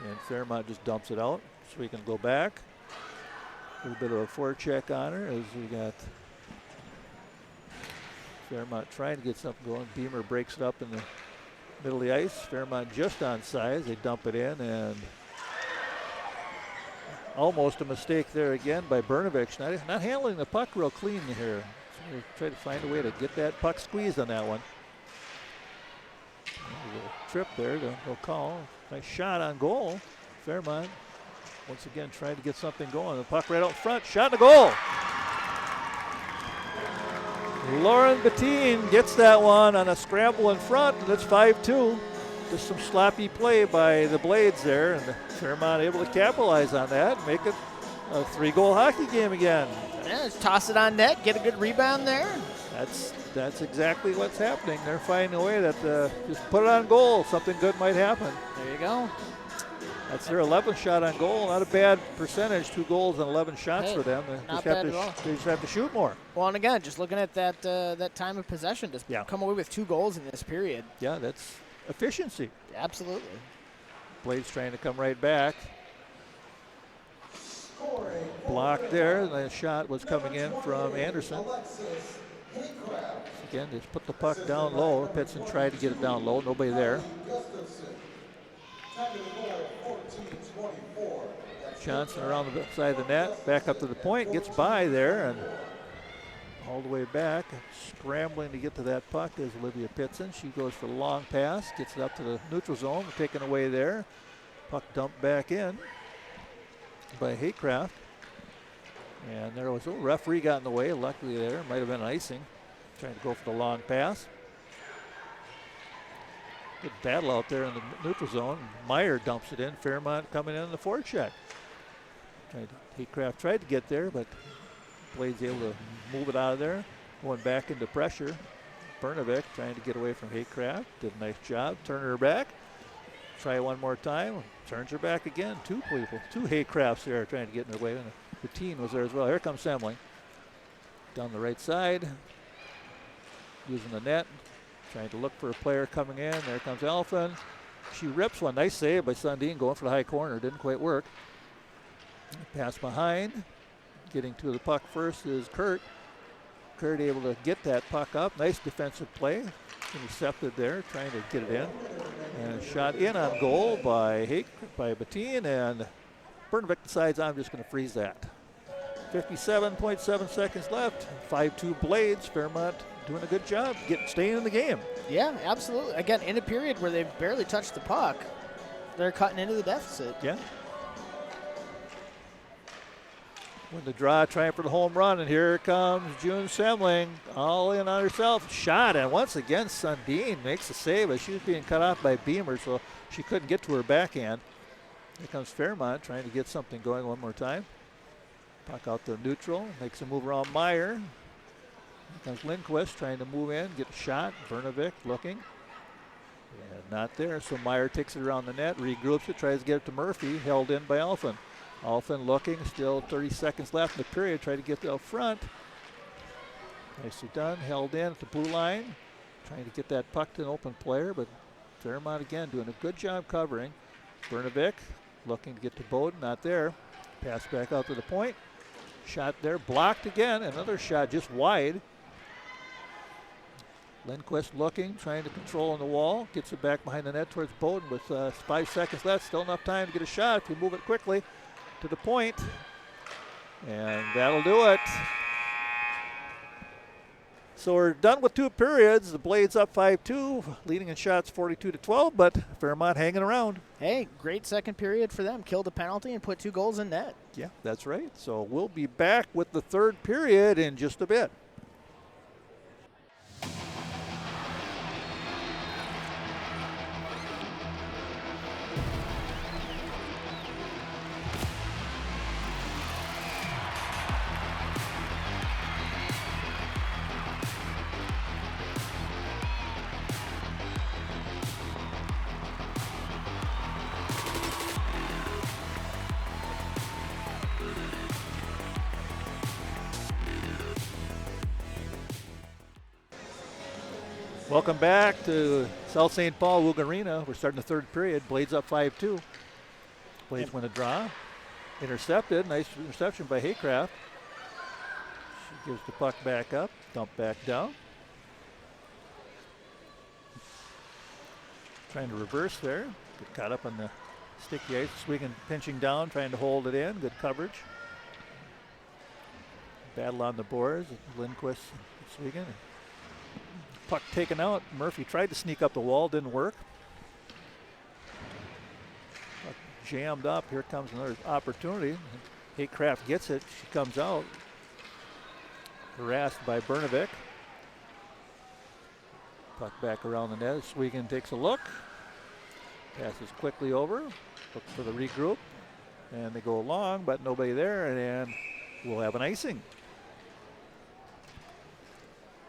and Fairmont just dumps it out, so we can go back. A little bit of a forecheck on her, as we got Fairmont trying to get something going. Beamer breaks it up in the middle of the ice. Fairmont just on size. They dump it in, and almost a mistake there again by Bernovic. Not handling the puck real clean here. Try to find a way to get that puck squeezed on that one. A little trip there. They'll call. Nice shot on goal. Fairmont once again trying to get something going. The puck right out front. Shot in the goal. Lauren Bettine gets that one on a scramble in front, and it's 5-2. Just some sloppy play by the Blades there, and Fairmont able to capitalize on that and make it a 3-goal hockey game again. Yeah, just toss it on net, get a good rebound there. That's exactly what's happening. They're finding a way that just put it on goal. Something good might happen. There you go. That's their 11th shot on goal. Not a bad percentage. 2 goals and 11 shots for them. Not bad at all. They just have to shoot more. Well, and again, just looking at that time of possession, just come away with 2 goals in this period. Yeah, that's efficiency. Absolutely. Blades trying to come right back. Blocked there. The shot was coming in from Anderson. Again, just put the puck down low. Pitson tried to get it down low. Nobody there. Johnson around the side of the net. Back up to the point. Gets by there and all the way back. Scrambling to get to that puck is Olivia Pitson. She goes for the long pass. Gets it up to the neutral zone. Taken away there. Puck dumped back in by Haycraft. And there was a referee got in the way. Luckily there. Might have been icing. Trying to go for the long pass. Good battle out there in the neutral zone. Meyer dumps it in. Fairmont coming in the forecheck. Haycraft tried to get there, but Blades able to move it out of there. Going back into pressure. Bernovic trying to get away from Haycraft. Did a nice job. Turn her back. Try one more time. Turns her back again. 2 people. 2 Haycrafts there trying to get in their way. And the team was there as well. Here comes Semling. Down the right side. Using the net. Trying to look for a player coming in. There comes Alphen. She rips one. Nice save by Sundin going for the high corner. Didn't quite work. Pass behind. Getting to the puck first is Kurt. Kurt able to get that puck up. Nice defensive play. Intercepted there. Trying to get it in. And shot in on goal by Bettine. And Bernovic decides I'm just going to freeze that. 57.7 seconds left. 5-2 Blades. Fairmont doing a good job staying in the game. Yeah, absolutely. Again, in a period where they've barely touched the puck, they're cutting into the deficit. Yeah. When the draw, trying for the home run, and here comes June Semling, all in on herself. Shot, and once again, Sundin makes the save as she was being cut off by Beamer, so she couldn't get to her backhand. Here comes Fairmont trying to get something going one more time. Puck out to neutral, makes a move around Meyer. Here comes Lindquist trying to move in, get a shot. Bernovic looking. And not there, so Meyer takes it around the net, regroups it, tries to get it to Murphy, held in by Alphen. Alphen looking, still 30 seconds left in the period, try to get out front. Nicely done, held in at the blue line. Trying to get that puck to an open player, but Fairmont again doing a good job covering. Bernovic looking to get to Bowden, not there. Pass back out to the point. Shot there, blocked again, another shot just wide. Lindquist looking, trying to control on the wall. Gets it back behind the net towards Bowden with 5 seconds left. Still enough time to get a shot if you move it quickly to the point. And that'll do it. So we're done with 2 periods. The Blades up 5-2, leading in shots 42-12, but Fairmont hanging around. Hey, great second period for them. Killed a penalty and put 2 goals in net. Yeah, that's right. So we'll be back with the 3rd period in just a bit. Welcome back to South St. Paul Woog Arena. We're starting the 3rd period. Blades up 5-2. Blades win a draw. Intercepted. Nice interception by Haycraft. She gives the puck back up. Dump back down. Trying to reverse there. Get caught up on the sticky ice. Swinging, pinching down, trying to hold it in. Good coverage. Battle on the boards. Lindquist, Swegan. Puck taken out. Murphy tried to sneak up the wall, didn't work. Puck jammed up. Here comes another opportunity. Haycraft gets it. She comes out. Harassed by Bernovic. Puck back around the net. Swegan takes a look. Passes quickly over. Look for the regroup. And they go along, but nobody there, and we'll have an icing.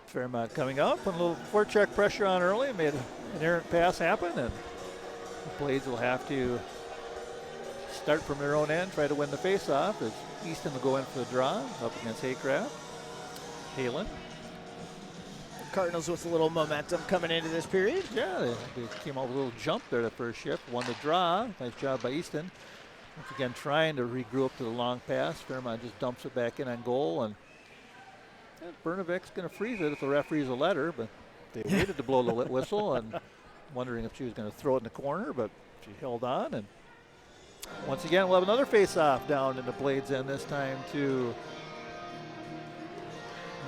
Fairmont coming up, putting a little forecheck pressure on early, made an errant pass happen, and the Blades will have to start from their own end, try to win the faceoff as Easton will go in for the draw up against Haycraft. Halen. Cardinals with a little momentum coming into this period. Yeah, they came out with a little jump there the first shift, won the draw. Nice job by Easton. Once again, trying to regroup to the long pass. Fairmont just dumps it back in on goal, and Bernovic's going to freeze it if the referees will let her, but they waited to blow the whistle, and wondering if she was going to throw it in the corner, but she held on. And once again, we'll have another face-off down in the Blades end, this time to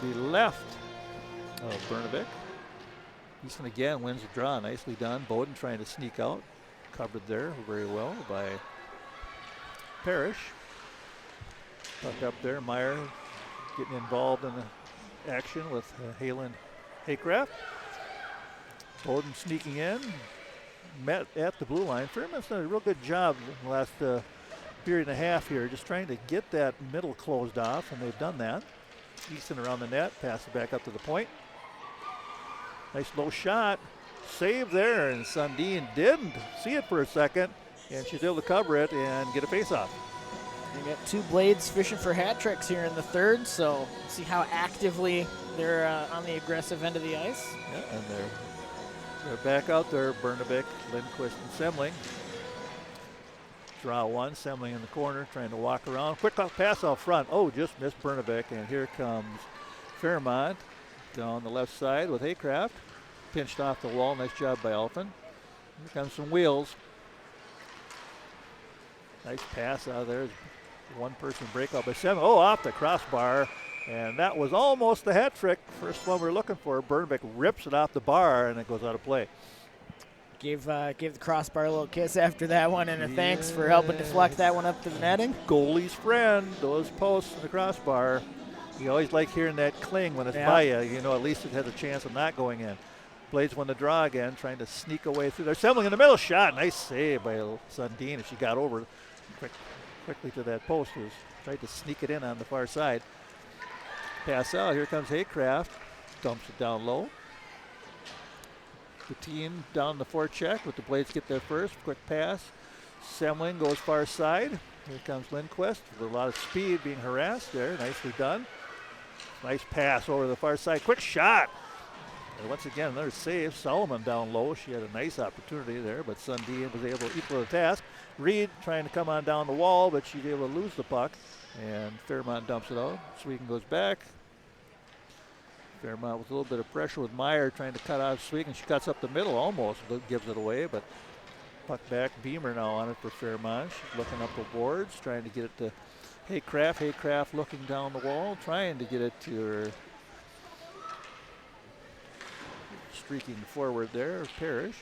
the left of Bernovic. Easton again wins the draw, nicely done. Bowden trying to sneak out, covered there very well by Parrish. Puck up there, Meyer getting involved in the action with Halen Haycraft. Bowden sneaking in, met at the blue line. Fairmont's done a real good job in the last period and a half here, just trying to get that middle closed off, and they've done that. Easton around the net, pass it back up to the point. Nice low shot, save there, and Sundin didn't see it for a second, and she's able to cover it and get a face-off. We got two Blades fishing for hat tricks here in the third, so see how actively they're on the aggressive end of the ice. Yeah, and they're back out there, Bernovic, Lindquist, and Semling. Draw one, Semling in the corner, trying to walk around. Quick pass out front. Oh, just missed Bernovic, and here comes Fairmont down the left side with Haycraft. Pinched off the wall, nice job by Elfin. Here comes some wheels. Nice pass out of there. One person breakout by Semling. Oh, off the crossbar, and that was almost the hat trick. First one we were looking for. Bernovic rips it off the bar, and it goes out of play. Gave the crossbar a little kiss after that one, and a thanks for helping deflect that one up to the netting. Goalie's friend, those posts and the crossbar. You always like hearing that cling when it's by you. You know, at least it has a chance of not going in. Blades won the draw again, trying to sneak away through there. Semling in the middle, shot. Nice save by Sundin as she got over quickly to that post. Tried to sneak it in on the far side. Pass out. Here comes Haycraft. Dumps it down low. The team down the forecheck with the Blades get there first. Quick pass. Semling goes far side. Here comes Lindquist with a lot of speed, being harassed there. Nicely done. Nice pass over the far side. Quick shot. And once again, another save. Solomon down low. She had a nice opportunity there, but Sundin was able to equal the task. Reed trying to come on down the wall, but she's able to lose the puck. And Fairmont dumps it out. Swegan goes back. Fairmont with a little bit of pressure with Meyer trying to cut out Swegan. She cuts up the middle almost, gives it away, but puck back. Beamer now on it for Fairmont. She's looking up the boards, trying to get it to Haycraft. Haycraft looking down the wall, trying to get it to her. Streaking forward there, Parrish.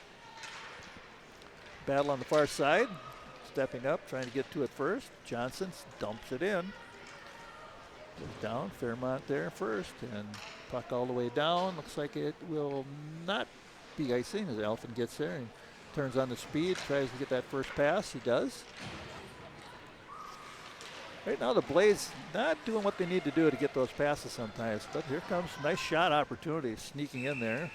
Battle on the far side. Stepping up, trying to get to it first. Johnson dumps it in. Goes down, Fairmont there first, and puck all the way down. Looks like it will not be icing as Alphen gets there and turns on the speed, tries to get that first pass. He does. Right now the Blades not doing what they need to do to get those passes sometimes, but here comes a nice shot opportunity sneaking in there.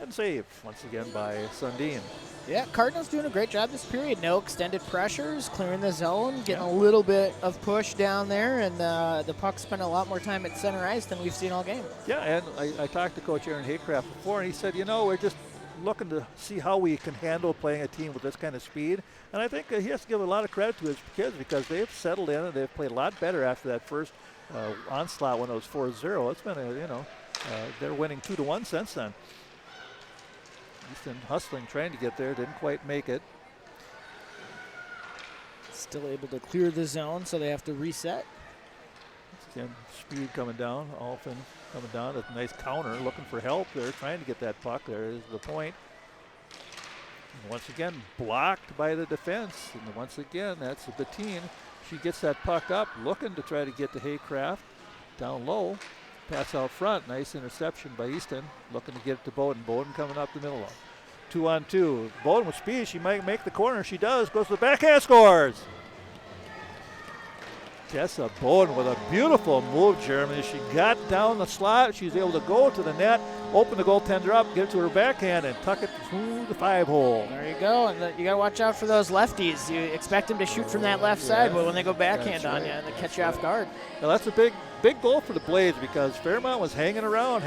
And saved once again by Sundin. Yeah, Cardinals doing a great job this period. No extended pressures, clearing the zone, getting a little bit of push down there, and the puck spent a lot more time at center ice than we've seen all game. Yeah, and I talked to Coach Aaron Haycraft before, and he said, you know, we're just looking to see how we can handle playing a team with this kind of speed. And I think he has to give a lot of credit to his kids because they've settled in and they've played a lot better after that first onslaught when it was 4-0. It's been, they're winning 2-1 since then. Easton hustling, trying to get there, didn't quite make it. Still able to clear the zone, so they have to reset. Again, speed coming down, Alfin coming down. That's a nice counter, looking for help there, trying to get that puck. There is the point. And once again, blocked by the defense. And once again, that's Bettine. She gets that puck up, looking to try to get to Haycraft. Down low, pass out front. Nice interception by Easton, looking to get it to Bowden. Bowden coming up the middle. 2-on-2. Bowden with speed. She might make the corner. She does. Goes to the backhand, scores. Tessa Bowden with a beautiful move, Jeremy. She got down the slot. She's able to go to the net, open the goaltender up, get it to her backhand, and tuck it to the 5-hole. There you go. And you got to watch out for those lefties. You expect them to shoot from that left side, but when they go backhand on you, they catch you off guard. Now that's a big goal for the Blades because Fairmont was hanging around,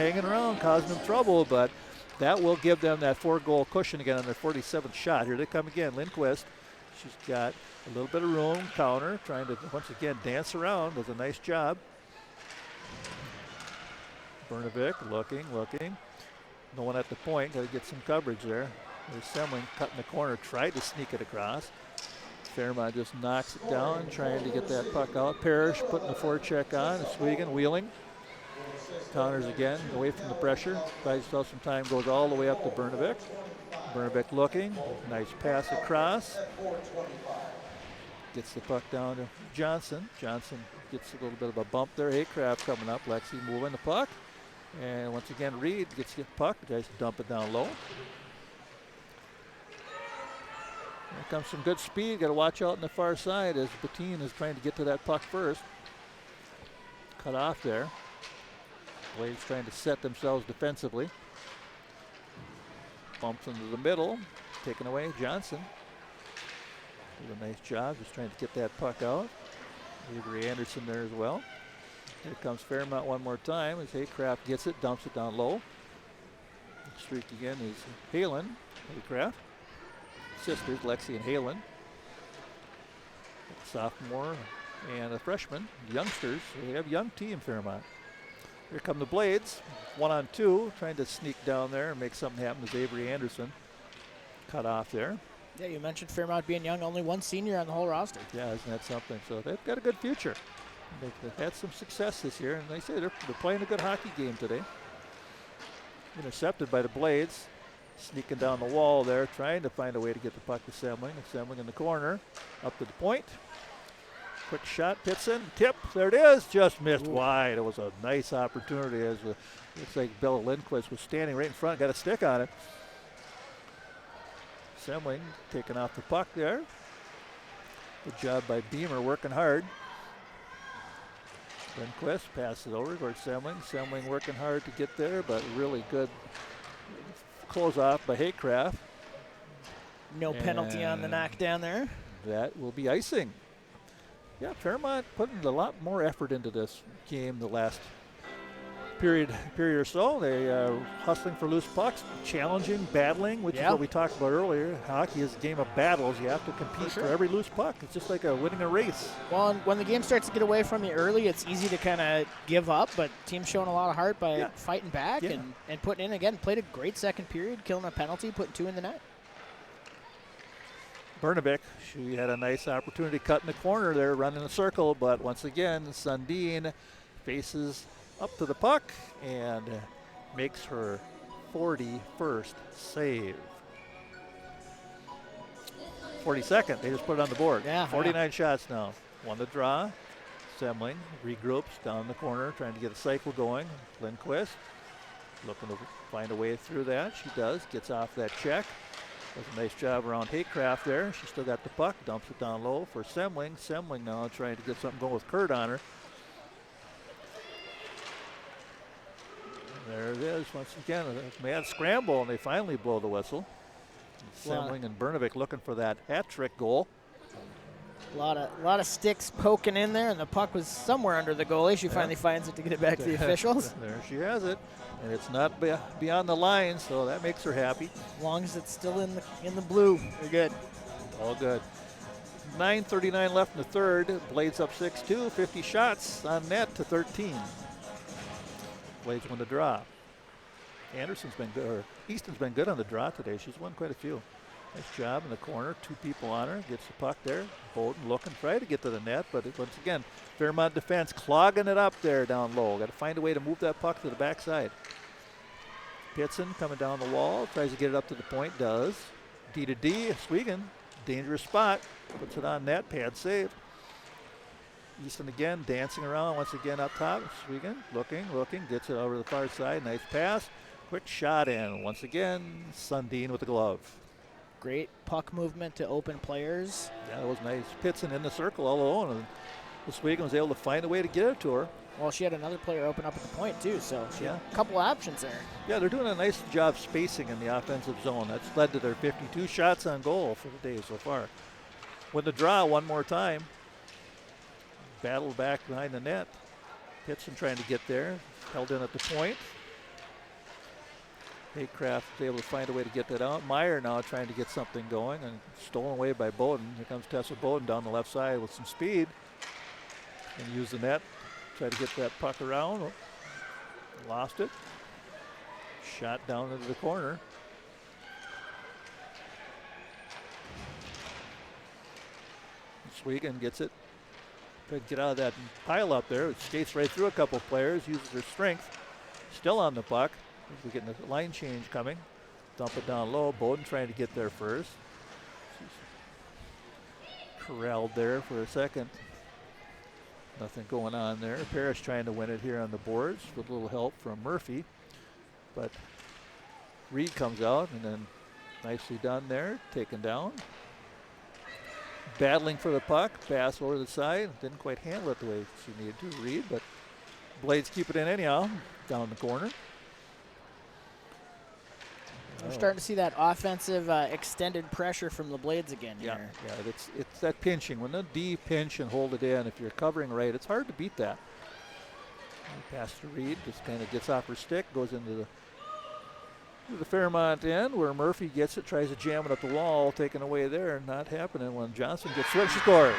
causing them trouble, but that will give them that 4-goal cushion again on their 47th shot. Here they come again. Lindquist, she's got a little bit of room, counter, trying to once again dance around, does a nice job. Bernovic looking. No one at the point, got to get some coverage there. There's Semling cutting the corner, tried to sneak it across. Fairmont just knocks it down, trying to get that puck out. Parrish putting the forecheck on, Swegan wheeling. Counters again, away from the pressure. Buys himself some time, goes all the way up to Bernovic. Bernovic looking, nice pass across. Gets the puck down to Johnson. Johnson gets a little bit of a bump there. Haycraft coming up. Lexi moving the puck. And once again, Reed gets the puck. Tries to dump it down low. Here comes some good speed. Got to watch out on the far side as Bettine is trying to get to that puck first. Cut off there. Blades trying to set themselves defensively. Bumps into the middle. Taken away. Johnson. Did a nice job just trying to get that puck out. Avery Anderson there as well. Here comes Fairmont one more time as Haycraft gets it, dumps it down low. Streak again is Halen, Haycraft. Sisters, Lexi and Halen. A sophomore and a freshman, youngsters. They have a young team, Fairmont. Here come the Blades, 1-on-2, trying to sneak down there and make something happen with Avery Anderson. Cut off there. Yeah, you mentioned Fairmont being young, only one senior on the whole roster. Yeah, isn't that something? So they've got a good future. They've had some success this year, and they say they're playing a good hockey game today. Intercepted by the Blades, sneaking down the wall there, trying to find a way to get the puck to Semling. Semling in the corner, up to the point. Quick shot, Pitson, tip, there it is, just missed wide. It was a nice opportunity as looks like Bella Lindquist was standing right in front, got a stick on it. Semling taking off the puck there. Good job by Beamer, working hard. Lindquist passes over towards Semling. Semling working hard to get there, but really good close off by Haycraft. No penalty on the knockdown there. That will be icing. Yeah, Fairmont putting a lot more effort into this game the last period or so. They hustling for loose pucks, challenging, battling, which is what we talked about earlier. Hockey is a game of battles. You have to compete for every loose puck. It's just like winning a race. Well, when the game starts to get away from you early, it's easy to kind of give up, but team's showing a lot of heart by fighting back and putting in again. Played a great second period, killing a penalty, putting 2 in the net. Bernovic, she had a nice opportunity cutting the corner there, running a circle, but once again, Sundin faces up to the puck and makes her 41st save. 42nd, they just put it on the board. 49 shots now. Won the draw. Semling regroups down the corner, trying to get a cycle going. Lindquist looking to find a way through that. She does, gets off that check. Does a nice job around Haycraft there. She still got the puck, dumps it down low for Semling. Semling now trying to get something going with Kurt on her. There it is once again. A mad scramble, and they finally blow the whistle. Semling and Bernovic looking for that hat-trick goal. A lot of sticks poking in there, and the puck was somewhere under the goalie. She finally finds it to get it back to the officials. There she has it, and it's not beyond the line, so that makes her happy. As long as it's still in the blue, you're good. All good. 9:39 left in the third. Blades up 6-2, 50 shots on net to 13. Blades win the draw. Anderson's been good, or Easton's been good on the draw today. She's won quite a few. Nice job in the corner. 2 people on her. Gets the puck there. Bowden looking, try to get to the net, but once again, Fairmont defense clogging it up there down low. Got to find a way to move that puck to the backside. Pitson coming down the wall, tries to get it up to the point, does. D to D, Swegan, dangerous spot, puts it on net, pad save. Easton again, dancing around once again up top. Swegan looking, gets it over the far side, nice pass. Quick shot in, once again, Sundin with the glove. Great puck movement to open players. Yeah, that was nice. Pitson in the circle all alone, and Swegan was able to find a way to get it to her. Well, she had another player open up at the point, too, so she had a couple options there. Yeah, they're doing a nice job spacing in the offensive zone. That's led to their 52 shots on goal for the day so far. With the draw one more time, battle back behind the net. Pitson trying to get there, held in at the point. Haycraft was able to find a way to get that out. Meyer now trying to get something going and stolen away by Bowden. Here comes Tessa Bowden down the left side with some speed. And use the net, try to get that puck around. Oh, lost it. Shot down into the corner. Swegan gets it. Try to get out of that pile up there. It skates right through a couple of players, uses her strength. Still on the puck. We're getting a line change coming. Dump it down low. Bowden trying to get there first. She's corralled there for a second. Nothing going on there. Parrish trying to win it here on the boards with a little help from Murphy. But Reed comes out and then nicely done there. Taken down. Battling for the puck. Pass over the side. Didn't quite handle it the way she needed to, Reed, but Blades keep it in anyhow. Down the corner. We're starting to see that offensive extended pressure from the Blades again here. Yeah, it's that pinching. When the D pinch and hold it in, if you're covering right, it's hard to beat that. Pass to Reed, just kind of gets off her stick, goes into the Fairmont end where Murphy gets it, tries to jam it up the wall, taken away there, not happening when Johnson gets it, she scores.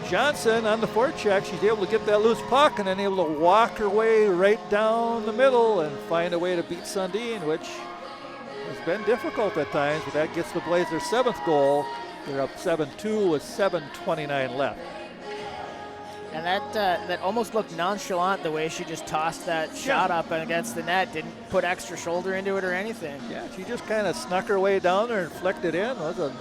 Johnson on the forecheck, she's able to get that loose puck and then able to walk her way right down the middle and find a way to beat Sundin, which has been difficult at times, but that gets the Blades their 7th goal. They're up 7-2 with 7:29 left. And that almost looked nonchalant the way she just tossed that shot up and against the net, didn't put extra shoulder into it or anything. Yeah, she just kind of snuck her way down there and flicked it in. That was a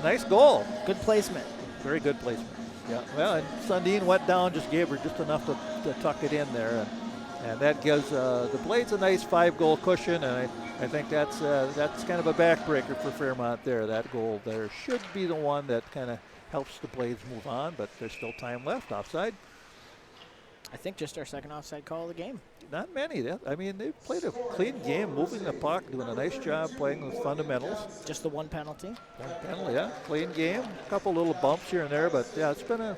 nice goal. Good placement. Very good placement. Yeah, well, and Sundin went down, just gave her just enough to tuck it in there, and that gives the Blades a nice 5-goal cushion, and I think that's kind of a backbreaker for Fairmont there. That goal there should be the one that kind of helps the Blades move on, but there's still time left. Offside. I think just our second offside call of the game. Not many. I mean, they played a clean game, moving the puck, doing a nice job playing with fundamentals. Just the one penalty. One penalty, yeah. Clean game. A couple little bumps here and there, but yeah, it's been a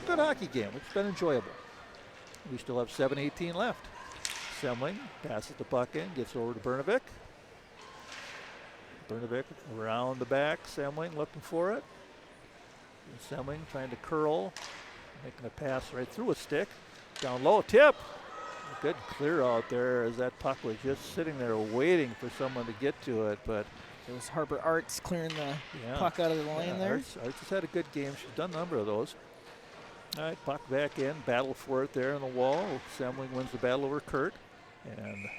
good hockey game. It's been enjoyable. We still have 7:18 left. Semling passes the puck in, gets over to Bernovic. Bernovic around the back. Semling looking for it. And Semling trying to curl, making a pass right through a stick. Down low, tip. Good clear out there as that puck was just sitting there waiting for someone to get to it, but it was Harper Arts clearing the puck out of the lane there. Arts has had a good game. She's done a number of those. All right, puck back in, battle for it there on the wall. Semling wins the battle over Kurt, and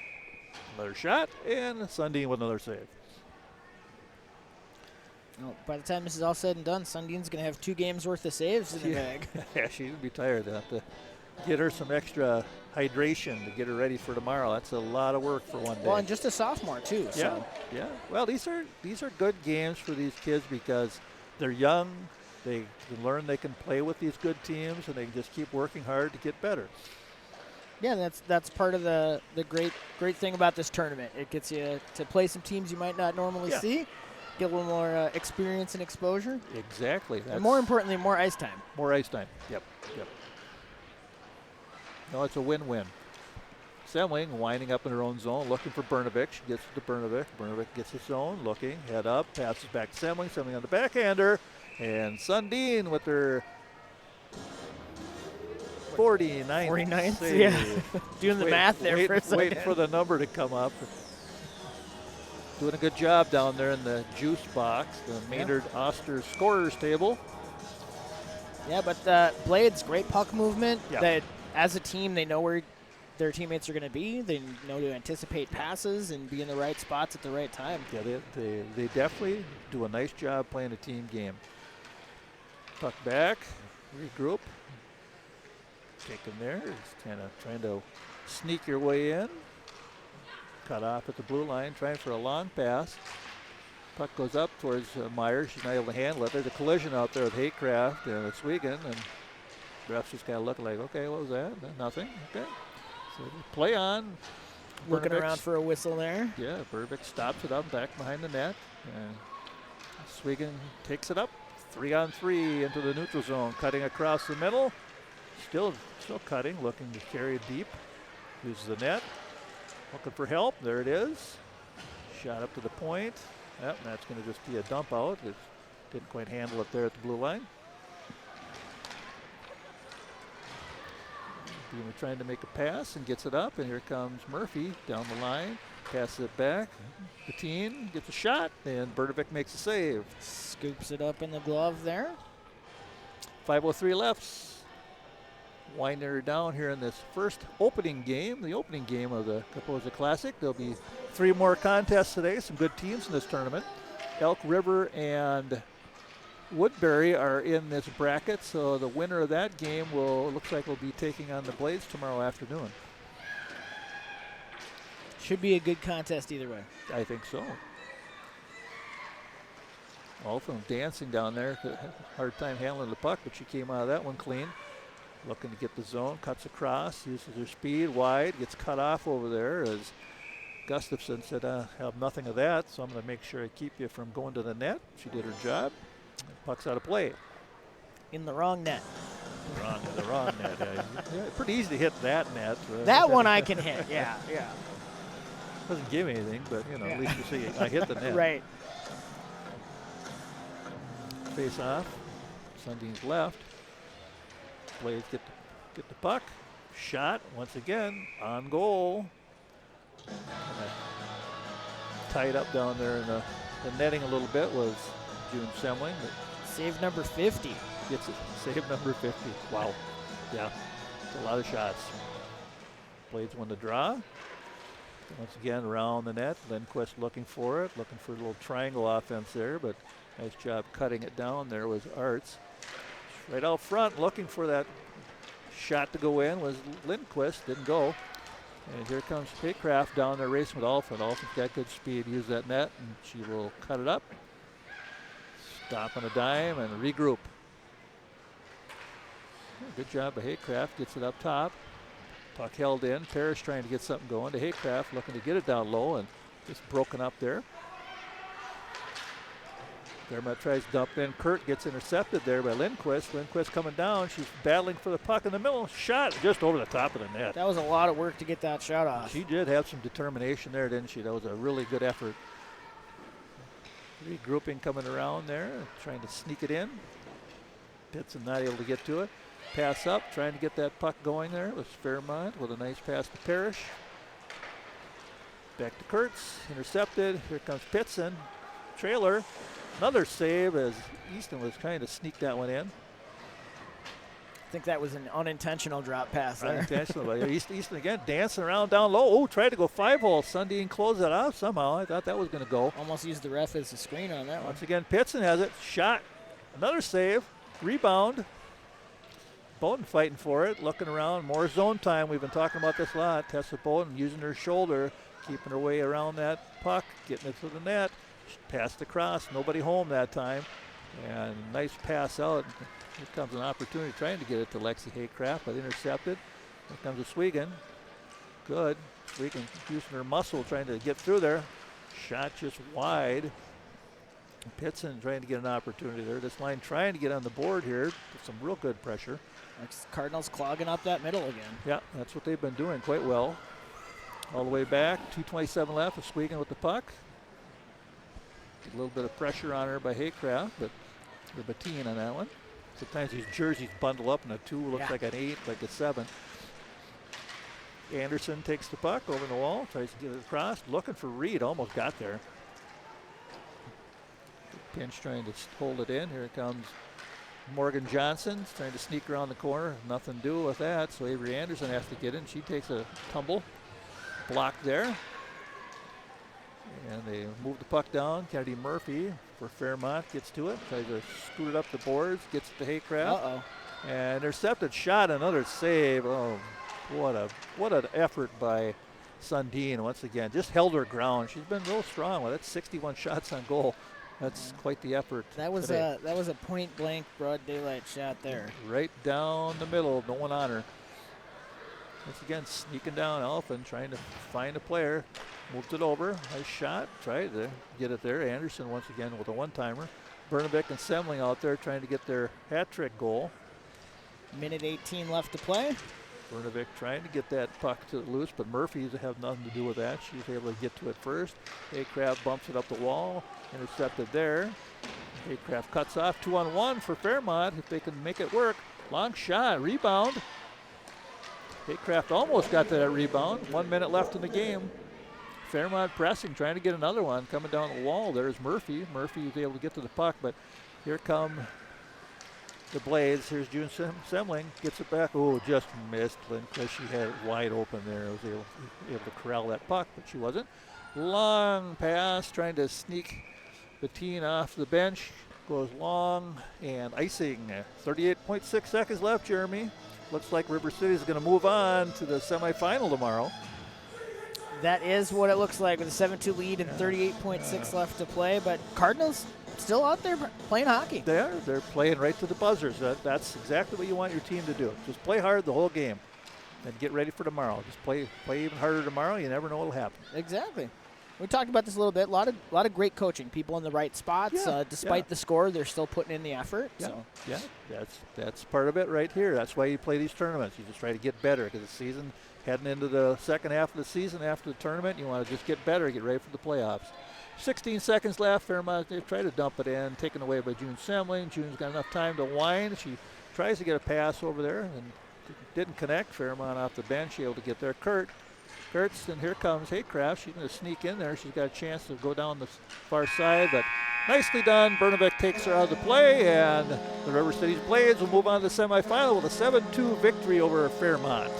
another shot, and Sundin with another save. Well, by the time this is all said and done, Sundin's going to have 2 games worth of saves in the bag. Yeah, she'll be tired. They'll have to get her some extra hydration to get her ready for tomorrow. That's a lot of work for one day. Well, and just a sophomore too. Yeah, so. Yeah. Well, these are good games for these kids because they're young. They can learn they can play with these good teams, and they can just keep working hard to get better. Yeah, that's part of the great thing about this tournament. It gets you to play some teams you might not normally see. Get a little more experience and exposure. Exactly. And more importantly, more ice time. More ice time. Yep. No, it's a win-win. Semling winding up in her own zone, looking for Bernovic. She gets to Bernovic. Bernovic gets his zone, looking, head up, passes back to Semling. Semling on the backhander. And Sundin with her 49th save. Yeah. Doing the math there for a second. Waiting for the number to come up. doing a good job down there in the juice box, the Maynard Oster scorers table. Yeah, but Blades, great puck movement. Yeah. That as a team, they know where their teammates are going to be. They know to anticipate passes and be in the right spots at the right time. Yeah, they definitely do a nice job playing a team game. Puck back, regroup. Taken there, just kind of trying to sneak your way in. Cut off at the blue line, trying for a long pass. Puck goes up towards Myers. She's not able to handle it. There's a collision out there with Haycraft and Swigan, and refs just kind of look like, okay, what was that? Nothing. Okay. So play on. Looking Burnevik around for a whistle there. Yeah, Burnevik stops it up back behind the net. And Swigan takes it up. 3-on-3 into the neutral zone, cutting across the middle. Still cutting, looking to carry it deep. Uses the net. Looking for help. There it is. Shot up to the point. Yep, that's going to just be a dump out. It didn't quite handle it there at the blue line. Beamer trying to make a pass and gets it up, and here comes Murphy down the line. Passes it back. Bettine gets a shot, and Bernavik makes a save. Scoops it up in the glove there. 5:03 left. Winding her down here in this first opening game, the opening game of the Kaposa Classic. There'll be 3 more contests today, some good teams in this tournament. Elk River and Woodbury are in this bracket, so the winner of that game looks like will be taking on the Blades tomorrow afternoon. Should be a good contest either way. I think so. All of them dancing down there, hard time handling the puck, but she came out of that one clean. Looking to get the zone, cuts across, uses her speed wide, gets cut off over there as Gustafson said, I have nothing of that, so I'm going to make sure I keep you from going to the net. She did her job. Puck's out of play. In the wrong net. The wrong net. Yeah, pretty easy to hit that net. That one I can hit, yeah. Doesn't give me anything, but, at least you see I hit the net. Right. Face off. Sundin's left. Blades get the puck. Shot once again on goal. Tied up down there in the netting a little bit was June Semling. But save number 50. Gets it. Save number 50. Wow. Yeah. It's a lot of shots. Blades won the draw. Once again around the net. Lindquist looking for it. Looking for a little triangle offense there, but nice job cutting it down there was Arts. Right out front, looking for that shot to go in was Lindquist. Didn't go. And here comes Haycraft down there racing with Alfred. Alfred's got good speed. Use that net, and she will cut it up. Stop on a dime and regroup. Good job by Haycraft. Gets it up top. Puck held in. Parrish trying to get something going to Haycraft, looking to get it down low, and just broken up there. Fairmont tries to dump in. Kurt gets intercepted there by Lindquist. Lindquist coming down. She's battling for the puck in the middle. Shot just over the top of the net. That was a lot of work to get that shot off. She did have some determination there, didn't she? That was a really good effort. Regrouping coming around there, trying to sneak it in. Pitson not able to get to it. Pass up, trying to get that puck going there. It was Fairmont with a nice pass to Parrish. Back to Kurtz, intercepted. Here comes Pitson. Trailer. Another save as Easton was trying to sneak that one in. I think that was an unintentional drop pass there. Unintentional. Easton again dancing around down low. Oh, tried to go 5-hole. Sundin closed that off somehow. I thought that was going to go. Almost used the ref as a screen on that one. Once again, Pitson has it. Shot. Another save. Rebound. Bowden fighting for it. Looking around. More zone time. We've been talking about this a lot. Tessa Bowden using her shoulder. Keeping her way around that puck. Getting it to the net. Passed across, nobody home that time, and nice pass out. Here comes an opportunity trying to get it to Lexi Haycraft, but intercepted. Here comes a Swigan. Good. Swigan using her muscle trying to get through there. Shot just wide. Pitson trying to get an opportunity there. This line trying to get on the board here with some real good pressure. Cardinals clogging up that middle again. Yeah, that's what they've been doing quite well. All the way back, 2:27 left. Swigan with the puck. A little bit of pressure on her by Haycraft, but the Bettine on that one. Sometimes these jerseys bundle up, and a 2 looks like an 8, like a 7. Anderson takes the puck over the wall, tries to get it across, looking for Reed, almost got there. Pinch trying to hold it in. Here comes Morgan Johnson trying to sneak around the corner. Nothing to do with that, so Avery Anderson has to get in. She takes a tumble. Blocked there. And they move the puck down. Kennedy Murphy for Fairmont gets to it. Tries to scoot it up the boards. Gets it to Haycraft. Uh-oh. And intercepted shot. Another save. Oh, what an effort by Sundin once again. Just held her ground. She's been real strong with it. 61 shots on goal. That's quite the effort. That was a point blank broad daylight shot there. Right down the middle. No one on her. Once again, sneaking down Elfin, trying to find a player. Moved it over. Nice shot. Tried to get it there. Anderson once again with a one-timer. Bernovic and Semling out there trying to get their hat-trick goal. Minute 18 left to play. Bernovic trying to get that puck to loose, but Murphy's have nothing to do with that. She's able to get to it first. Haycraft bumps it up the wall. Intercepted there. Haycraft cuts off. 2-on-1 for Fairmont if they can make it work. Long shot. Rebound. Haycraft almost got to that rebound. 1 minute left in the game. Fairmont pressing, trying to get another one. Coming down the wall, there's Murphy. Murphy was able to get to the puck, but here come the Blades. Here's June Semling. Gets it back. Oh, just missed because she had it wide open there. Was able to corral that puck, but she wasn't. Long pass, trying to sneak Bettine off the bench. Goes long and icing. 38.6 seconds left, Jeremy. Looks like River City is going to move on to the semifinal tomorrow. That is what it looks like with a 7-2 lead and 38.6 left to play. But Cardinals still out there playing hockey. They are. They're playing right to the buzzers. That's exactly what you want your team to do. Just play hard the whole game and get ready for tomorrow. Just play even harder tomorrow. You never know what will happen. Exactly. We talked about this a little bit. A lot of great coaching. People in the right spots. Despite the score, they're still putting in the effort. Yeah. So. Yeah. That's part of it right here. That's why you play these tournaments. You just try to get better because the season heading into the second half of the season after the tournament, you want to just get better, get ready for the playoffs. 16 seconds left. Fairmont, they try to dump it in, taken away by June Semling. June's got enough time to wind. She tries to get a pass over there and didn't connect. Fairmont off the bench, able to get there. Kurtz, and here comes Haycraft. She's going to sneak in there. She's got a chance to go down the far side, but nicely done. Bernovic takes her out of the play, and the River City's Blades will move on to the semifinal with a 7-2 victory over Fairmont.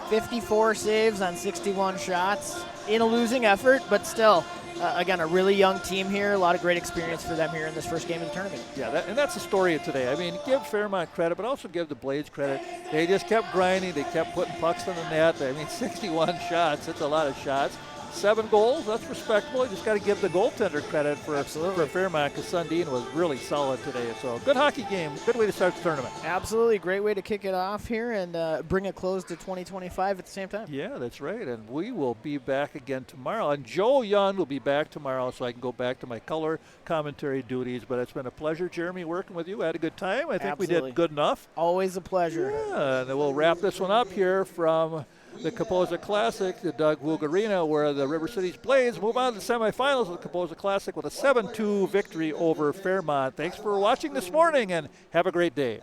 54 saves on 61 shots in a losing effort, but still, again, a really young team here. A lot of great experience for them here in this first game of the tournament. Yeah, and that's the story of today. I mean, give Fairmont credit, but also give the Blades credit. They just kept grinding. They kept putting pucks in the net. I mean, 61 shots. That's a lot of shots. 7 goals. That's respectable. You just got to give the goaltender credit for Fairmont because Sundin was really solid today. So good hockey game. Good way to start the tournament. Absolutely. Great way to kick it off here and bring a close to 2025 at the same time. Yeah, that's right. And we will be back again tomorrow. And Joe Young will be back tomorrow so I can go back to my color commentary duties. But it's been a pleasure, Jeremy, working with you. I had a good time. I think we did good enough. Always a pleasure. Yeah, and then we'll wrap this one up here from the Kaposa Classic, the Doug Woog Arena, where the River City's Blades move on to the semifinals of the Kaposa Classic with a 7-2 victory over Fairmont. Thanks for watching this morning, and have a great day.